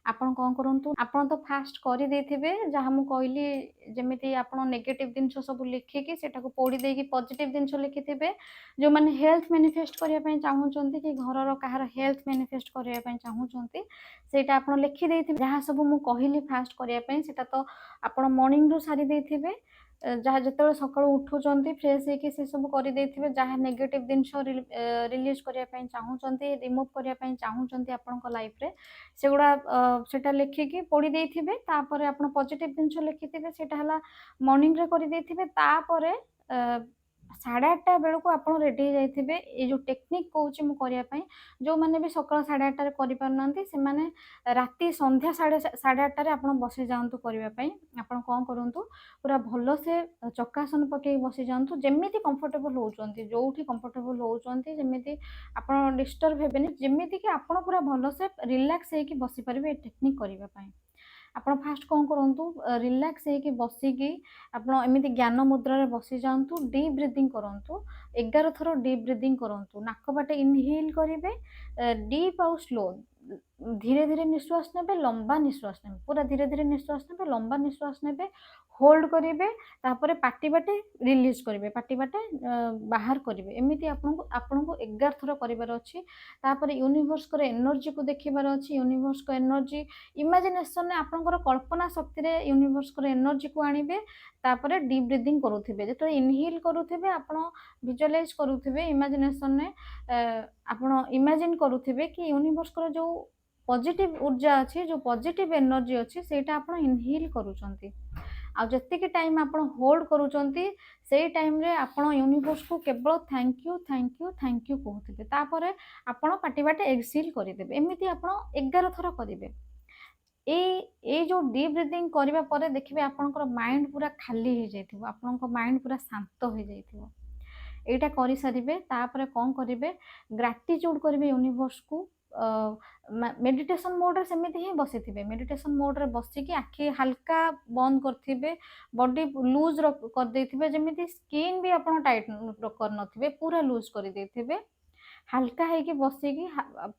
आपण कौन करूँ आपण तो फास्ट कर देथिबे जहाँ मु कहली जमिति आपण नेगेटिव जिनस सब लिखिकी सेटा को पोड़ी देकी पॉजिटिव जिनस लिखिथिबे जो माने हेल्थ मैनिफेस्ट करिया पय चाहूचंती कि घरर काहर हेल्थ मैनिफेस्ट करिया पय चाहूचंती सेटा आपण लिखि देथिबे जहाँ सब मु कहली फास्ट करिया पय सेटा तो आपण मॉर्निंग रू सारी देथिबे जहाँ जिते सका उठुंट फ्रेश होकर से सब कर जहाँ नेगेटिव जिनस रिलीज करने चाहूँगी रिमूव करने चाहूँगी आपण लाइफ रे सेगुड़ा सेटा लिखिकी पोड़ी देथिबे तापर आपण पॉजिटिव जिनस लिखिथिबे सेटा हला मॉर्निंग रे कर देथिबे तापर 8:30 बेलू को आप रेडी हो जाइए ये जो टेक्निक कौच मुझे जो मैंने भी सका 8:30 कर से मैंने राति संध्या 8:30 आप बसी जातु करने आप कौन करूँ पूरा भल से चकासन पकई बसी जातु जमी कंफर्टेबल होती जो कंफर्टेबल होती जमी आप डिस्टर्ब हेबेनि जमी कि आप पूरा भल से रिलैक्स होकर बसी पारे टेक्निक करने आप फास्ट कौन करूँ रिलैक्स होकर बसिकी आप एमती ज्ञान मुद्रा रे बसी जातु डीप ब्रीदिंग करूँ 11 थर डीप ब्रीदिंग करूँ नाक बाटे इनहेल करेंगे डीप आउ स्लो धीरे धीरे निश्वास ने लंबा निश्वास ने पूरा धीरे धीरे निश्वास ने लंबा निश्वास ने होल्ड करेंगे तापर पाटी बाटे रिलीज करेंगे पाटी बाटे बाहर करेंगे एमती आपन को 11 थर करार अच्छी तापर यूनिवर्स को एनर्जी को देखार अच्छी यूनिवर्स को एनर्जी इमेजिनेशन आपंकर कल्पना शक्ति रे यूनिवर्स को एनर्जी को आणबे तापर डीप ब्रीदिंग करुथिबे जो इनहेल करुथिबे आपण विजुअलाइज करुथिबे इमेजिनेशन ने आपण इमेजिन करुथिबे कि यूनिवर्स को जो पॉजिटिव ऊर्जा अच्छी जो पॉजिटिव एनर्जी अच्छी सेटा आपण इनहेल करूचंती आती टाइम आप होल्ड करुँच से टाइम रे आपण यूनिवर्स को केवल thank you thank you thank you कहते तापर आपण पाटी बाटे एक्सहेल करदेवे एमती आप 11 थर करेंगे ये जो डीप ब्रीदिंग करने पर देखिए आपंकर माइंड पूरा खाली हो जाइए आपण माइंड पूरा शांत हो जाइए यहाँ कर सारे तापर कौन करेंगे ग्राटिट्यूड करेंगे यूनिवर्स को मेडिटेशन मोड रे सेमिति ही बसी थे मेडिटेशन मोड रे बसिकी आखि हल्का बंद करथिबे बॉडी लूज कर देथिबे जेमिति स्किन भी आपण टाइट कर नथिबे पूरा लूज कर देथिबे हल्का है कि बसिकी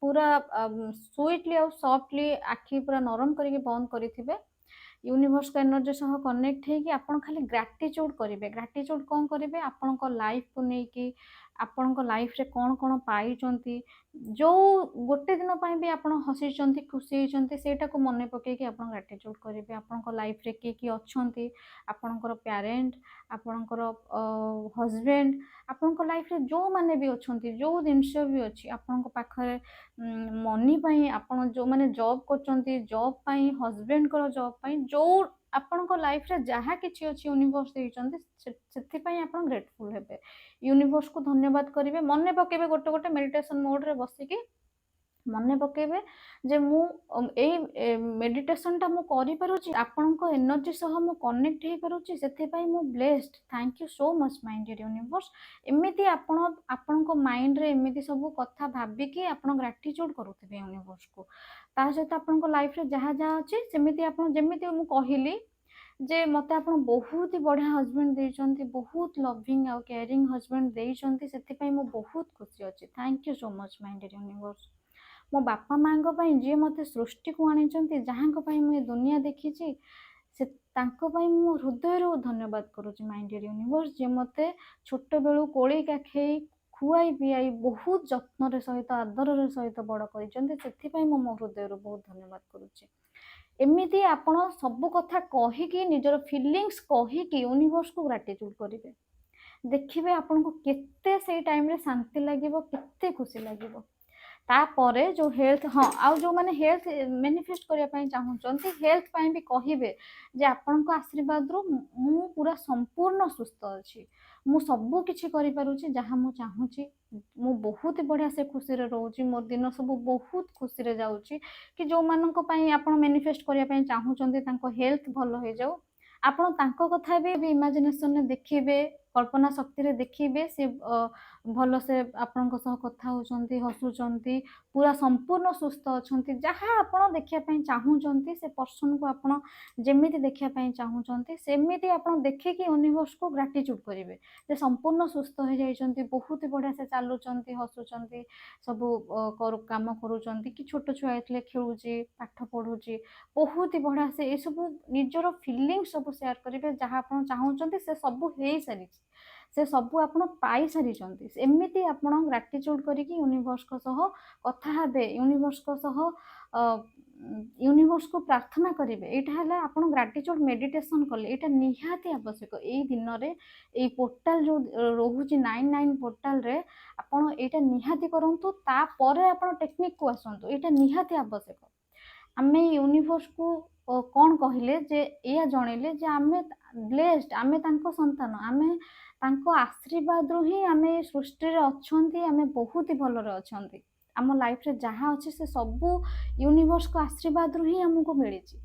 पूरा स्वीटली और सॉफ्टली आखि पूरा नरम करके बंद करिथिबे यूनिवर्स को एनर्जी सह कनेक्ट है कि आपण खाली ग्राटिट्यूड करेंगे ग्राटिट्यूड कौन करेंगे आपण को लाइफ को लेकिन आपण को लाइफ रे कौन कौन पाई जो गोटे दिन भी आप हसी खुशी होती से मन पकईकि आप ग्राटिट्यूड करेंगे आपण को लाइफ रे किए अच्छा आपणकर पेरेंट आपणकर हजबैंड आपण को लाइफ रे जो माने भी अच्छा जो जिनस भी अच्छी आपण पाखे मनी पाई आपण जो माने जॉब कर जॉब पाई हजबैंड को जॉब पाई जो ଆପଣଙ୍କ ଲାଇଫରେ ଯାହା କିଛି ଅଛି ୟୁନିଭର୍ସ ଦେଇଛନ୍ତି ସେଥିପାଇଁ ଆପଣ ଗ୍ରେଟଫୁଲ ହେବେ, ୟୁନିଭର୍ସକୁ ଧନ୍ୟବାଦ କରିବେ, ମନେ ପକେଇବେ ଗୋଟେ ଗୋଟେ ମେଡିଟେସନ ମୋଡରେ ବସିକି ମନେ ପକେଇବେ ଯେ ମୁଁ ଏଇ ମେଡିଟେସନଟା ମୁଁ କରିପାରୁଛି, ଆପଣଙ୍କ ଏନର୍ଜି ସହ ମୁଁ କନେକ୍ଟ ହେଇପାରୁଛି, ସେଥିପାଇଁ ମୁଁ blessed, thank you so much my dear universe. ଏମିତି ଆପଣ ଆପଣଙ୍କ ମାଇଣ୍ଡରେ ଏମିତି ସବୁ କଥା ଭାବିକି ଆପଣ ଗ୍ରାଟିଚ୍ୟୁଡ କରୁଥିବେ ୟୁନିଭର୍ସକୁ। ତା ସହିତ ଆପଣଙ୍କ ଲାଇଫରେ ଯାହା ଯାହା ଅଛି ସେମିତି ଆପଣ, ଯେମିତି ମୁଁ କହିଲି ଯେ ମତେ ଆପଣ ବହୁତ ହି ବଢିଆ ହଜବେଣ୍ଡ ଦେଇଛନ୍ତି, ବହୁତ ଲଭିଂ ଆଉ କେୟାରିଂ ହଜବେଣ୍ଡ ଦେଇଛନ୍ତି, ସେଥିପାଇଁ ମୁଁ ବହୁତ ଖୁସି ଅଛି। Thank you so much my dear universe. ମୋ ବାପା ମାଙ୍କ ପାଇଁ ଯିଏ ମୋତେ ସୃଷ୍ଟିକୁ ଆଣିଛନ୍ତି, ଯାହାଙ୍କ ପାଇଁ ମୁଁ ଏ ଦୁନିଆ ଦେଖିଛି, ସେ ତାଙ୍କ ପାଇଁ ମୁଁ ହୃଦୟରୁ ଧନ୍ୟବାଦ କରୁଛି ମାଇ ଡିୟର ୟୁନିଭର୍ସ, ଯିଏ ମୋତେ ଛୋଟବେଳୁ କୋଳି କାଖେଇ ଖୁଆଇ ପିଆଇ ବହୁତ ଯତ୍ନର ସହିତ ଆଦରର ସହିତ ବଡ଼ କରିଛନ୍ତି, ସେଥିପାଇଁ ମୁଁ ମୋ ହୃଦୟରୁ ବହୁତ ଧନ୍ୟବାଦ କରୁଛି। ଏମିତି ଆପଣ ସବୁ କଥା କହିକି ନିଜର ଫିଲିଙ୍ଗସ୍ କହିକି ୟୁନିଭର୍ସକୁ ଗ୍ରାଟିଚ୍ୟୁଡ କରିବେ, ଦେଖିବେ ଆପଣଙ୍କୁ କେତେ ସେଇ ଟାଇମରେ ଶାନ୍ତି ଲାଗିବ, କେତେ ଖୁସି ଲାଗିବ। ତାପରେ ଯୋଉ ହେଲ୍ଥ, ହଁ ଆଉ ଯୋଉମାନେ ହେଲ୍ଥ ମ୍ୟାନିଫେଷ୍ଟ କରିବା ପାଇଁ ଚାହୁଁଛନ୍ତି, ହେଲ୍ଥ ପାଇଁ ବି କହିବେ ଯେ ଆପଣଙ୍କ ଆଶୀର୍ବାଦରୁ ମୁଁ ପୁରା ସମ୍ପୂର୍ଣ୍ଣ ସୁସ୍ଥ ଅଛି, ମୁଁ ସବୁ କିଛି କରିପାରୁଛି ଯାହା ମୁଁ ଚାହୁଁଛି, ମୁଁ ବହୁତ ବଢିଆ ସେ ଖୁସିରେ ରହୁଛି, ମୋ ଦିନ ସବୁ ବହୁତ ଖୁସିରେ ଯାଉଛି। କି ଯୋଉମାନଙ୍କ ପାଇଁ ଆପଣ ମ୍ୟାନିଫେଷ୍ଟ କରିବା ପାଇଁ ଚାହୁଁଛନ୍ତି ତାଙ୍କ ହେଲ୍ଥ ଭଲ ହେଇଯାଉ, ଆପଣ ତାଙ୍କ କଥା ବି ଇମାଜିନେସନରେ ଦେଖିବେ, କଳ୍ପନା ଶକ୍ତିରେ ଦେଖିବେ, ସେ ଭଲସେ ଆପଣଙ୍କ ସହ କଥା ହେଉଛନ୍ତି, ହସୁଛନ୍ତି, ପୁରା ସମ୍ପୂର୍ଣ୍ଣ ସୁସ୍ଥ ଅଛନ୍ତି, ଯାହା ଆପଣ ଦେଖିବା ପାଇଁ ଚାହୁଁଛନ୍ତି, ସେ ପର୍ସନକୁ ଆପଣ ଯେମିତି ଦେଖିବା ପାଇଁ ଚାହୁଁଛନ୍ତି ସେମିତି ଆପଣ ଦେଖିକି ୟୁନିଭର୍ସକୁ ଗ୍ରାଟିଚ୍ୟୁଡ କରିବେ ଯେ ସମ୍ପୂର୍ଣ୍ଣ ସୁସ୍ଥ ହେଇଯାଇଛନ୍ତି, ବହୁତ ବଢିଆ ସେ ଚାଲୁଛନ୍ତି, ହସୁଛନ୍ତି, ସବୁ କାମ କରୁଛନ୍ତି, କି ଛୋଟ ଛୁଆ ହେଇଥିଲେ ଖେଳୁଛି, ପାଠ ପଢୁଛି, ବହୁତ ବଢିଆ ସେ ଏସବୁ ନିଜର ଫିଲିଙ୍ଗସ୍ ସବୁ ସେୟାର କରିବେ, ଯାହା ଆପଣ ଚାହୁଁଛନ୍ତି ସେ ସବୁ ହେଇସାରିଛି, ସେ ସବୁ ଆପଣ ପାଇସାରିଛନ୍ତି। ଏମିତି ଆପଣ ଗ୍ରାଟିଚ୍ୟୁଡ କରିକି ୟୁନିଭର୍ସଙ୍କ ସହ କଥା ହେବେ, ୟୁନିଭର୍ସଙ୍କ ସହ ୟୁନିଭର୍ସକୁ ପ୍ରାର୍ଥନା କରିବେ। ଏଇଟା ହେଲା ଆପଣ ଗ୍ରାଟିଚ୍ୟୁଡ ମେଡିଟେସନ କଲେ, ଏଇଟା ନିହାତି ଆବଶ୍ୟକ ଏଇ ଦିନରେ। ଏଇ ପୋର୍ଟାଲ ଯୋଉ ରହୁଛି 99 ପୋର୍ଟାଲରେ ଆପଣ ଏଇଟା ନିହାତି କରନ୍ତୁ, ତାପରେ ଆପଣ ଟେକ୍ନିକକୁ ଆସନ୍ତୁ, ଏଇଟା ନିହାତି ଆବଶ୍ୟକ। ଆମେ ୟୁନିଭର୍ସକୁ କ'ଣ କହିଲେ ଯେ ଏଇଆ ଜଣେଇଲେ ଯେ ଆମେ ବ୍ଲେସ୍ଡ, ଆମେ ତାଙ୍କ ସନ୍ତାନ, ଆମେ ତାଙ୍କ ଆଶୀର୍ବାଦରୁ ହିଁ ଆମେ ସୃଷ୍ଟିରେ ଅଛନ୍ତି, ଆମେ ବହୁତ ଭଲରେ ଅଛନ୍ତି, ଆମ ଲାଇଫରେ ଯାହା ଅଛି ସେ ସବୁ ୟୁନିଭର୍ସଙ୍କ ଆଶୀର୍ବାଦରୁ ହିଁ ଆମକୁ ମିଳିଛି।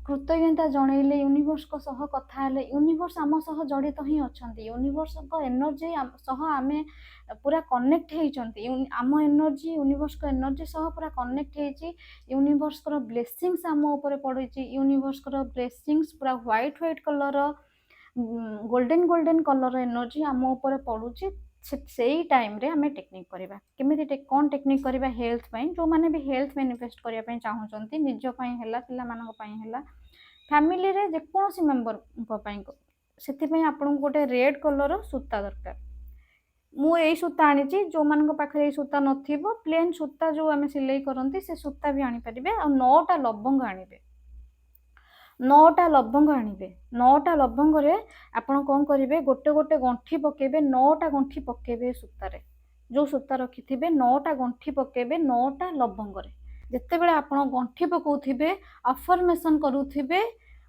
କୃତଜ୍ଞତା ଜଣେଇଲେ, ୟୁନିଭର୍ସଙ୍କ ସହ କଥା ହେଲେ, ୟୁନିଭର୍ସ ଆମ ସହ ଜଡ଼ିତ ହିଁ ଅଛନ୍ତି, ୟୁନିଭର୍ସଙ୍କ ଏନର୍ଜି ସହ ଆମେ ପୁରା କନେକ୍ଟ ହେଇଛନ୍ତି, ଆମ ଏନର୍ଜି ୟୁନିଭର୍ସଙ୍କ ଏନର୍ଜି ସହ ପୁରା କନେକ୍ଟ ହେଇଛି, ୟୁନିଭର୍ସଙ୍କର ବ୍ଲେସିଙ୍ଗସ୍ ଆମ ଉପରେ ପଡ଼ିଛି, ୟୁନିଭର୍ସଙ୍କର ବ୍ଲେସିଙ୍ଗସ୍ ପୁରା white white colour, golden golden colour energy ଆମ ଉପରେ ପଡ଼ୁଛି। ସେଇ ଟାଇମରେ ଆମେ ଟେକ୍ନିକ୍ କରିବା, କେମିତି କ'ଣ ଟେକ୍ନିକ୍ କରିବା ହେଲ୍ଥ ପାଇଁ, ଯେଉଁମାନେ ବି ହେଲ୍ଥ ମ୍ୟାନିଫେଷ୍ଟ କରିବା ପାଇଁ ଚାହୁଁଛନ୍ତି, ନିଜ ପାଇଁ ହେଲା, ପିଲାମାନଙ୍କ ପାଇଁ ହେଲା, ଫ୍ୟାମିଲିରେ ଯେକୌଣସି ମେମ୍ବରଙ୍କ ପାଇଁ, ସେଥିପାଇଁ ଆପଣଙ୍କୁ ଗୋଟେ ରେଡ୍ କଲର ସୂତା ଦରକାର। ମୁଁ ଏଇ ସୂତା ଆଣିଛି, ଯୋଉମାନଙ୍କ ପାଖରେ ଏଇ ସୂତା ନଥିବ, ପ୍ଲେନ୍ ସୂତା ଯୋଉ ଆମେ ସିଲେଇ କରନ୍ତି ସେ ସୂତା ବି ଆଣିପାରିବେ। ଆଉ 9ଟା ଲବଙ୍ଗ ଆଣିବେ, 9ଟା ଲବଙ୍ଗ ଆଣିବେ। 9ଟା ଲବଙ୍ଗରେ ଆପଣ କ'ଣ କରିବେ, ଗୋଟେ ଗୋଟେ ଗଣ୍ଠି ପକେଇବେ, 9ଟା ଗଣ୍ଠି ପକେଇବେ ସୂତାରେ, ଯୋଉ ସୂତା ରଖିଥିବେ 9ଟା ଗଣ୍ଠି ପକେଇବେ 9ଟା ଲବଙ୍ଗରେ। ଯେତେବେଳେ ଆପଣ ଗଣ୍ଠି ପକଉଥିବେ ଆଫର୍ମେସନ କରୁଥିବେ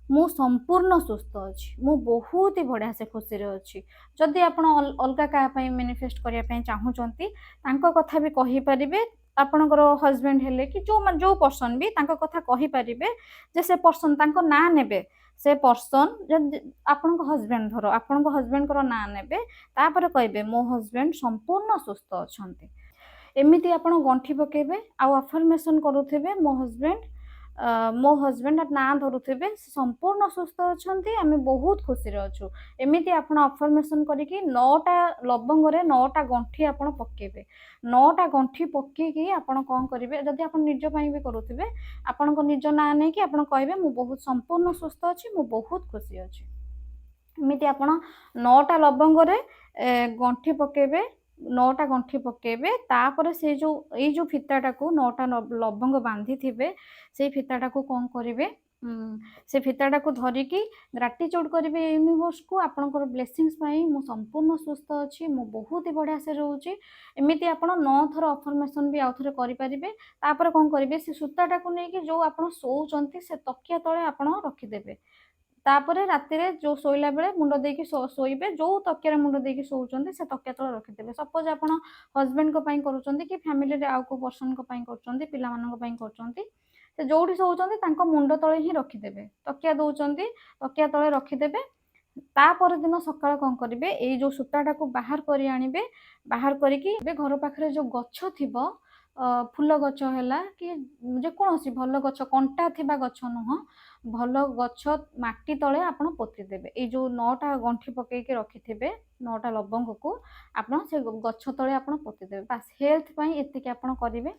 ମୁଁ ସମ୍ପୂର୍ଣ୍ଣ ସୁସ୍ଥ ଅଛି, ମୁଁ ବହୁତ ହି ବଢ଼ିଆ ସେ ଖୁସିରେ ଅଛି। ଯଦି ଆପଣ ଅଲଗା କାହା ପାଇଁ ମ୍ୟାନିଫେଷ୍ଟ କରିବା ପାଇଁ ଚାହୁଁଛନ୍ତି ତାଙ୍କ କଥା ବି କହିପାରିବେ, ଆପଣଙ୍କର ହଜବେଣ୍ଡ ହେଲେ କି ଯୋଉ ପର୍ସନ ବି ତାଙ୍କ କଥା କହିପାରିବେ, ଯେ ସେ ପର୍ସନ ତାଙ୍କ ନାଁ ନେବେ, ସେ ପର୍ସନ ଯଦି ଆପଣଙ୍କ ହଜବେଣ୍ଡ, ଧର ଆପଣଙ୍କ ହଜବେଣ୍ଡଙ୍କର ନାଁ ନେବେ, ତାପରେ କହିବେ ମୋ ହଜବେଣ୍ଡ ସମ୍ପୂର୍ଣ୍ଣ ସୁସ୍ଥ ଅଛନ୍ତି। ଏମିତି ଆପଣ ଗଣ୍ଠି ପକେଇବେ ଆଉ ଆଫର୍ମେସନ କରୁଥିବେ ମୋ ହଜବେଣ୍ଡ ନାଁ ଧରୁଥିବେ, ସମ୍ପୂର୍ଣ୍ଣ ସୁସ୍ଥ ଅଛନ୍ତି, ଆମେ ବହୁତ ଖୁସିରେ ଅଛୁ। ଏମିତି ଆପଣ ଆଫର୍ମେସନ କରିକି 9ଟା ଲବଙ୍ଗରେ 9ଟା ଗଣ୍ଠି ଆପଣ ପକେଇବେ। 9ଟା ଗଣ୍ଠି ପକେଇକି ଆପଣ କ'ଣ କରିବେ, ଯଦି ଆପଣ ନିଜ ପାଇଁ ବି କରୁଥିବେ, ଆପଣଙ୍କ ନିଜ ନାଁ ନେଇକି ଆପଣ କହିବେ ମୁଁ ବହୁତ ସମ୍ପୂର୍ଣ୍ଣ ସୁସ୍ଥ ଅଛି, ମୁଁ ବହୁତ ଖୁସି ଅଛି। ଏମିତି ଆପଣ 9ଟା ଲବଙ୍ଗରେ ଗଣ୍ଠି ପକେଇବେ, 9ଟା ଗଣ୍ଠି ପକେଇବେ। ତାପରେ ଏଇ ଯୋଉ ଫିତାଟାକୁ 9ଟା ଲବଙ୍ଗ ବାନ୍ଧିଥିବେ, ସେଇ ଫିତାଟାକୁ କ'ଣ କରିବେ से फिताटा को धरिकी ग्राटिट्यूड करेंगे यूनिवर्स को आपंकर ब्लेसिंग्स मु संपूर्ण सुस्थ अच्छी मु बहुत ही बढ़िया से रोचे एमती आप 9 थर अफर्मेशन भी आउ थे करेंगे कौन करेंगे से सूताटा को लेकिन जो आप शोचंती से तकिया तले आप रखिदेवे तापर राति जो शोला बेले मुंड देकी शोबे जो तकिया मुंड देकी शोचंती से तकिया तले रखिदेवे सपोज आप हजबैंड करुँच कि फैमिली आउ को पर्सन कर पिला से जोठी शोचंती मुंड तले ही रखिदेवे तकिया दौरान तकिया तले रखिदेवे तापर दिन सकाळ कौन करेंगे ये जो सूताटा को बाहर कर आनिबे बाहर करके घर पाखे जो गछ थी फूल गछ है कि जेकोसी भल गछ कंटा थिबा गछ नुह भल गछ माटी तले आपण पोतीदेवे ये जो 9टा गंठी पकईके रखिथे 9टा लवंग को आप गछ तले आप पोतीदेवे बास हेल्थ एतिक आप करेंगे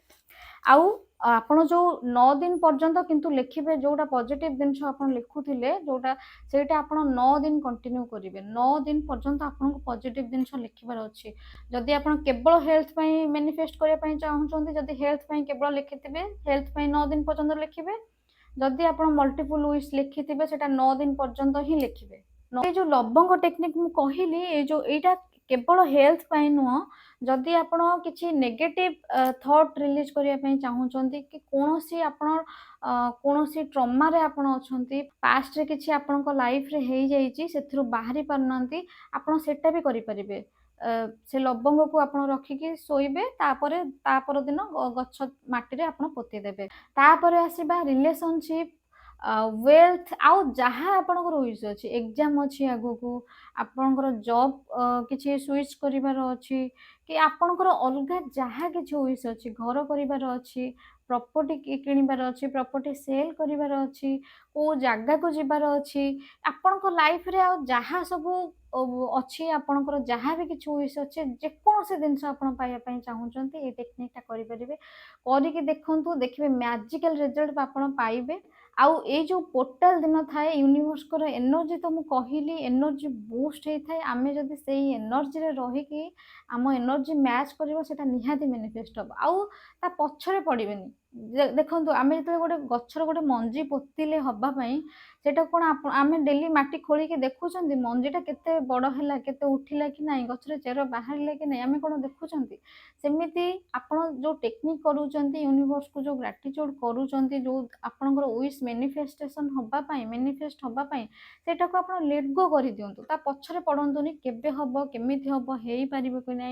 आउ आपण जो 9 दिन पर्यंत किंतु लिखिबे जोटा पॉजिटिव जिनस आप लिखुले जोटा सेटा आप 9 दिन कंटिन्यू करेंगे 9 दिन पर्यंत आपको पॉजिटिव जिनस लिखिबार अच्छी जदि आप केवल हेल्थ मैनिफेस्ट करने चाहते जदि हेल्थ केवल लिखिथे हेल्थ 9 दिन पर्यंत लिखिबे जदि आप मल्टीपल विश लिखिथे सेटा 9 दिन पर्यंत ही लिखिबे जो लवंग टेक्निक मु कहली ये जो एटा केवल हेल्थ नुह जदि आपण किसी नेगेटिव थॉट रिलीज करने चाहूँगी कि कौन सी आपण कौन सी ट्रमा रे आपण अच्छी पास्ट रे किसी आपण लाइफ रे हो जाइए से बाहरी पारना आपण सेटा भी करें से लवंग को आप रखिकी शोबे तापर दिन गछ माटी आप पोतीदेवे तापर आसवा रिलेशनशिप वेल्थ आउ जहाँ आपंकर विश अच्छी एग्जाम अच्छी आगु को आपंकर जॉब किसी स्विच करिवार अच्छी कि आपंकर अलग जहाँ किसी विश अच्छी घर करिवार अच्छी प्रॉपर्टी किणवार अच्छी प्रॉपर्टी सेल करिवार अच्छी को जगह को जीवार अच्छी आपंकर लाइफ रे आ जहाँ सब अच्छी आपंकर जहाँ भी किसी विश अच्छे जेकोसी जिनस आप चाहूँगी ये टेक्निकटा करेंगे करके देखु देखिए मैजिकल रिजल्ट आप पाइबे आउ ये जो पोर्टाल दिन थाए यूनिवर्स को एनर्जी तो मुझे कहली एनर्जी बूस्ट होता है आम जदि से एनर्जी रे रहीकि आम एनर्जी मैच कर निहाती मैनिफेस्ट हम आउ ता पछरे पड़े देखो आम जो गोटे गचर गोटे मंजी पोतिले हवापाई सेटा कौन आम डेली माटी खोलिकी देखुं मंजीटा केते बड़ है केते उठिला कि ना गचर चेर बाहर कि ना आम कौन देखुं सेमती आपण जो टेक्निक करूँ यूनिवर्स को जो ग्राटिट्यूड करूँ जो आपंकर विश मैनिफेस्टेशन हवापाई मैनिफेस्ट हवापाई सेटा को आप लेट गो कर दिंतु ता पछरे पड़तुनि केबे हम केमिति हम हो पार कि ना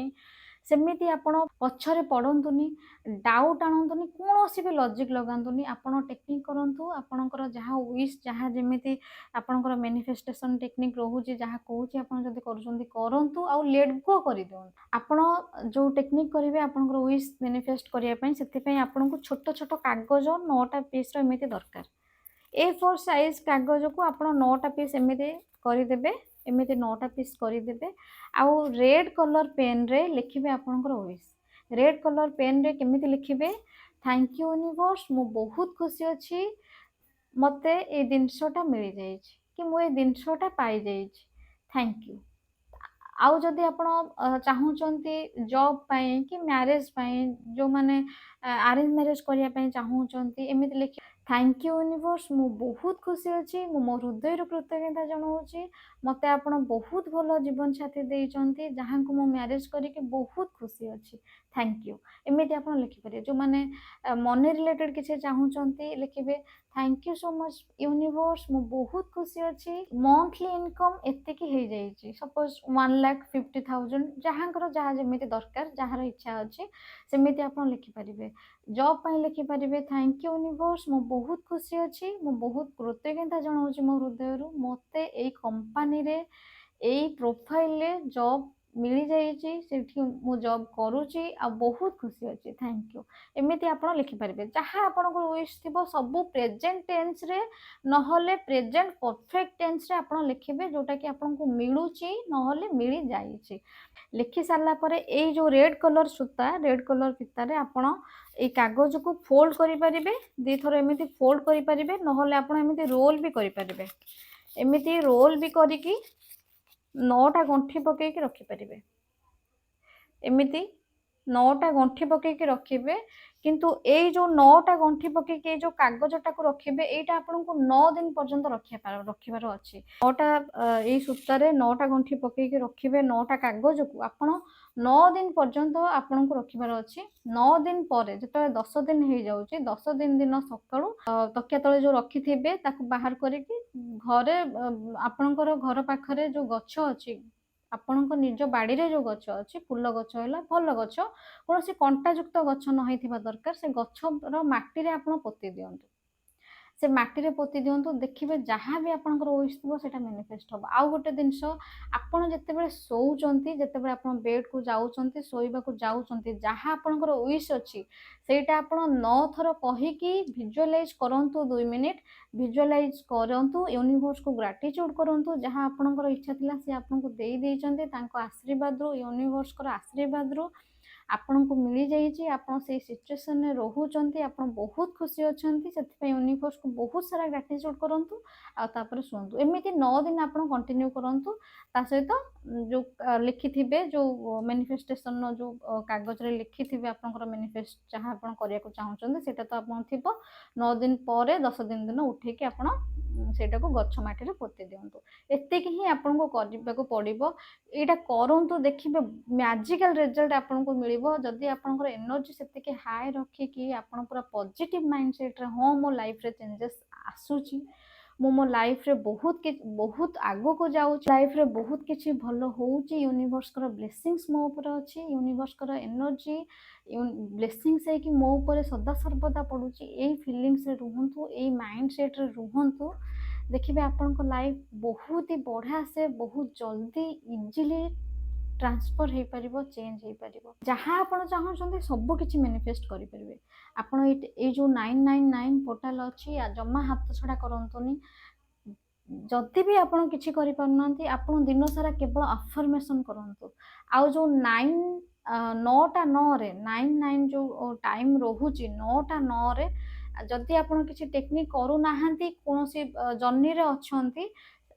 सेमिति आपण पछरे पड़तुनि डाउट आणतुनि कौन भी लॉजिक लगातुनि आपण टेक्निक करंतु आपणकर जहाँ विश जहाँ जमिति आपणकर मैनिफेस्टेशन टेक्निक रोहुची जहाँ कहूची आपण जदि करूछंती करंतु आ लेट गो कर दियंतु आपण जो टेक्निक करेंगे आपणकर विश मैनिफेस्ट करिया पई सेति पई आपणको छोट छोट कागज 9टा पीस रो एमिति दरकार A4 साइज कागज को आप 9टा पीस एमती करदेवे एमती 9टा पीस करदेवे आउ रेड कलर पेन रे लिखिबे आपनकर विश रेड कलर पेन रे केमिति लिखिबे थैंक यू यूनिवर्स मु बहुत खुशी अच्छी मते ए जिनसटा मिल जाए कि मु ए जिनसटा पाई जाए थैंक यू आउ जदि आपण चाहूँगी जॉब पाई कि मैरिज पाई जो माने अरेंज मैरिज करिया पई चाहूँगी एमिति लिखि थैंक यू यूनिवर्स मु बहुत खुशी अच्छी मो हृदय कृतज्ञता जनाऊँगी मते आपण बहुत भल जीवन साथी देइचंती जहाँ को मो मैरिज करके बहुत खुशी अच्छी थैंक यू एमिति आपण लिखिपारे जो माने मनी रिलेटेड किसी चाहूँगी लिखिबे thank you so much universe मु बहुत खुशी अच्छी मंथली इनकम एतिकी हो जाइए सपोज 1,50,000 जहाँकर जहाँ जमी दरकार जार इच्छा अच्छी सेमिति आप लिखिपारे जॉब पाई लिखिपारे थैंक यू यूनिवर्स मु बहुत खुशी अच्छी मु बहुत कृतज्ञता जनाऊँगी मो हृदय मते ए कंपनी रे ए प्रोफाइल रे जॉब मिल जाइए मु जॉब करुच्ची आ बहुत खुशी अच्छी थैंक यू एमती आप लिखिपारे जहाँ आप विश थी सब प्रेजेंट टेन्स रे नहले प्रेजेंट परफेक्ट टेन्स रे आप लिखिबे जोटा कि आपको मिलूची नहले मिल जाइए लिखि सारा पर ये जो रेड कलर सूता रेड कलर फीतार आपण ये कागज को फोल्ड करें दी थर एमती फोल्ड करें नहले आप रोल भी करें एमती रोल भी करी 9टा गंठी पकईकी रखिपारे एमती 9ଟା ଗଣ୍ଠି ପକେଇକି ରଖିବେ, କିନ୍ତୁ ଏଇ ଯୋଉ 9ଟା ଗଣ୍ଠି ପକେଇକି ଏଇ ଯୋଉ କାଗଜଟାକୁ ରଖିବେ, ଏଇଟା ଆପଣଙ୍କୁ 9 ଦିନ ପର୍ଯ୍ୟନ୍ତ ରଖିବାର ଅଛି। 9ଟା ଏଇ ସୂତାରେ 9ଟା ଗଣ୍ଠି ପକେଇକି ରଖିବେ 9ଟା କାଗଜକୁ ଆପଣ 9 ଦିନ ପର୍ଯ୍ୟନ୍ତ ଆପଣଙ୍କୁ ରଖିବାର ଅଛି। 9 ଦିନ ପରେ ଯେତେବେଳେ 10 ଦିନ ହେଇଯାଉଛି, 10 ଦିନ ଦିନ ସକାଳୁ ତକିଆ ତଳେ ଯୋଉ ରଖିଥିବେ ତାକୁ ବାହାର କରିକି ଘରେ ଆପଣଙ୍କର ଘର ପାଖରେ ଯୋଉ ଗଛ ଅଛି, ଆପଣଙ୍କ ନିଜ ବାଡିରେ ଯୋଉ ଗଛ ଅଛି, ଫୁଲ ଗଛ ହେଲା, ଭଲ ଗଛ, କୌଣସି କଣ୍ଟାଯୁକ୍ତ ଗଛ ନ ହେଇଥିବା ଦରକାର, ସେ ଗଛର ମାଟିରେ ଆପଣ ପୋତି ଦିଅନ୍ତୁ। ସେ ମାଟିରେ ପୋତି ଦିଅନ୍ତୁ, ଦେଖିବେ ଯାହା ବି ଆପଣଙ୍କର ୱିଶ୍ ଥିବ ସେଇଟା ମ୍ୟାନିଫେଷ୍ଟ ହବ। ଆଉ ଗୋଟେ ଜିନିଷ, ଆପଣ ଯେତେବେଳେ ଶୋଉଛନ୍ତି, ଯେତେବେଳେ ଆପଣ ବେଡକୁ ଯାଉଛନ୍ତି, ଶୋଇବାକୁ ଯାଉଛନ୍ତି, ଯାହା ଆପଣଙ୍କର ୱିଶ୍ ଅଛି ସେଇଟା ଆପଣ 9 ଥର କହିକି ଭିଜୁଆଲାଇଜ କରନ୍ତୁ। 2 ମିନିଟ୍ ଭିଜୁଆଲାଇଜ କରନ୍ତୁ, ୟୁନିଭର୍ସକୁ ଗ୍ରାଟିଚ୍ୟୁଡ କରନ୍ତୁ, ଯାହା ଆପଣଙ୍କର ଇଚ୍ଛା ଥିଲା ସେ ଆପଣଙ୍କୁ ଦେଇ ଦେଇଛନ୍ତି। ତାଙ୍କ ଆଶୀର୍ବାଦରୁ, ୟୁନିଭର୍ସଙ୍କର ଆଶୀର୍ବାଦରୁ ଆପଣଙ୍କୁ ମିଳିଯାଇଛି, ଆପଣ ସେଇ ସିଚୁଏସନରେ ରହୁଛନ୍ତି, ଆପଣ ବହୁତ ଖୁସି ଅଛନ୍ତି, ସେଥିପାଇଁ ୟୁନିଭର୍ସକୁ ବହୁତ ସାରା ଗ୍ରାଟିଚ୍ୟୁଡ କରନ୍ତୁ, ଆଉ ତାପରେ ଶୁଣନ୍ତୁ। ଏମିତି 9 ଦିନ ଆପଣ କଣ୍ଟିନ୍ୟୁ କରନ୍ତୁ। ତା ସହିତ ଯୋଉ ଲେଖିଥିବେ, ଯୋଉ ମ୍ୟାନିଫେଷ୍ଟେସନର ଯୋଉ କାଗଜରେ ଲେଖିଥିବେ ଆପଣଙ୍କର ମ୍ୟାନିଫେଷ୍ଟ ଯାହା ଆପଣ କରିବାକୁ ଚାହୁଁଛନ୍ତି, ସେଇଟା ତ ଆପଣ ଥିବ। 9 ଦିନ ପରେ 10 ଦିନ ଦିନ ଉଠେଇକି ଆପଣ ସେଇଟାକୁ ଗଛ ମାଟିରେ ପୋତି ଦିଅନ୍ତୁ। ଏତିକି ହିଁ ଆପଣଙ୍କୁ କରିବାକୁ ପଡିବ। ଏଇଟା କରନ୍ତୁ, ଦେଖିବେ ମ୍ୟାଜିକାଲ ରେଜଲ୍ଟ ଆପଣଙ୍କୁ ମିଳିବ। ଯଦି ଆପଣଙ୍କର ଏନର୍ଜି ସେତିକି ହାଇ ରଖିକି ଆପଣ ପୁରା ପଜିଟିଭ ମାଇଣ୍ଡ ସେଟରେ, ହଁ ମୋ ଲାଇଫରେ ଚେଞ୍ଜେସ୍ ଆସୁଛି, ମୁଁ ମୋ ଲାଇଫରେ ବହୁତ ଆଗକୁ ଯାଉଛି, ଲାଇଫରେ ବହୁତ କିଛି ଭଲ ହଉଛି, ୟୁନିଭର୍ସଙ୍କର ବ୍ଲେସିଂସ୍ ମୋ ଉପରେ ଅଛି, ୟୁନିଭର୍ସଙ୍କର ଏନର୍ଜି ବ୍ଲେସିଂସ୍ ହେଇକି ମୋ ଉପରେ ସଦାସର୍ବଦା ପଡୁଛି, ଏଇ ଫିଲିଂସରେ ରୁହନ୍ତୁ, ଏଇ ମାଇଣ୍ଡ ସେଟରେ ରୁହନ୍ତୁ। ଦେଖିବେ ଆପଣଙ୍କ ଲାଇଫ ବହୁତ ହି ବଢିଆ ସେ, ବହୁତ ଜଲ୍ଦି ଇଜିଲି ଟ୍ରାନ୍ସଫର ହେଇପାରିବ, ଚେଞ୍ଜ ହେଇପାରିବ। ଯାହା ଆପଣ ଚାହୁଁଛନ୍ତି ସବୁ କିଛି ମ୍ୟାନିଫେଷ୍ଟ କରିପାରିବେ। ଆପଣ ଏଇ ଯୋଉ 999 ପୋର୍ଟାଲ ଅଛି, ଜମା ହାତ ଛଡା କରନ୍ତୁନି। ଯଦି ବି ଆପଣ କିଛି କରିପାରୁନାହାନ୍ତି, ଆପଣ ଦିନ ସାରା କେବଳ ଆଫର୍ମେସନ କରନ୍ତୁ। ଆଉ ଯୋଉ 9ଟା 9ରେ 99 ଯୋଉ ଟାଇମ ରହୁଛି, 9ଟା 9ରେ ଯଦି ଆପଣ କିଛି ଟେକ୍ନିକ କରୁନାହାନ୍ତି, କୌଣସି ଜର୍ଣ୍ଣିରେ ଅଛନ୍ତି,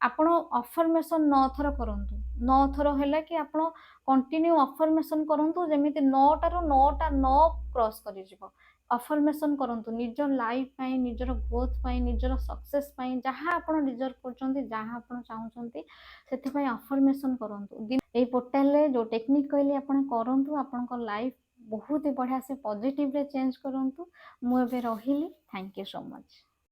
ଆପଣ ଅଫର୍ମେସନ 9 ଥର କରନ୍ତୁ। 9 ଥର ହେଲା କି ଆପଣ କଣ୍ଟିନ୍ୟୁ ଅଫର୍ମେସନ କରନ୍ତୁ, ଯେମିତି 9ଟାରୁ 9ଟା 9 କ୍ରସ୍ କରିଯିବ। ଅଫର୍ମେସନ କରନ୍ତୁ ନିଜ ଲାଇଫ ପାଇଁ, ନିଜର ଗ୍ରୋଥ ପାଇଁ, ନିଜର ସକ୍ସେସ୍ ପାଇଁ, ଯାହା ଆପଣ ଡିଜର୍ଭ କରୁଛନ୍ତି, ଯାହା ଆପଣ ଚାହୁଁଛନ୍ତି, ସେଥିପାଇଁ ଅଫର୍ମେସନ କରନ୍ତୁ। ଏଇ ପୋର୍ଟାଲରେ ଯୋଉ ଟେକ୍ନିକ କହିଲି ଆପଣ କରନ୍ତୁ, ଆପଣଙ୍କ ଲାଇଫ ବହୁତ ବଢିଆ ସେ ପଜିଟିଭରେ ଚେଞ୍ଜ କରନ୍ତୁ। ମୁଁ ଏବେ ରହିଲି। Thank you so much.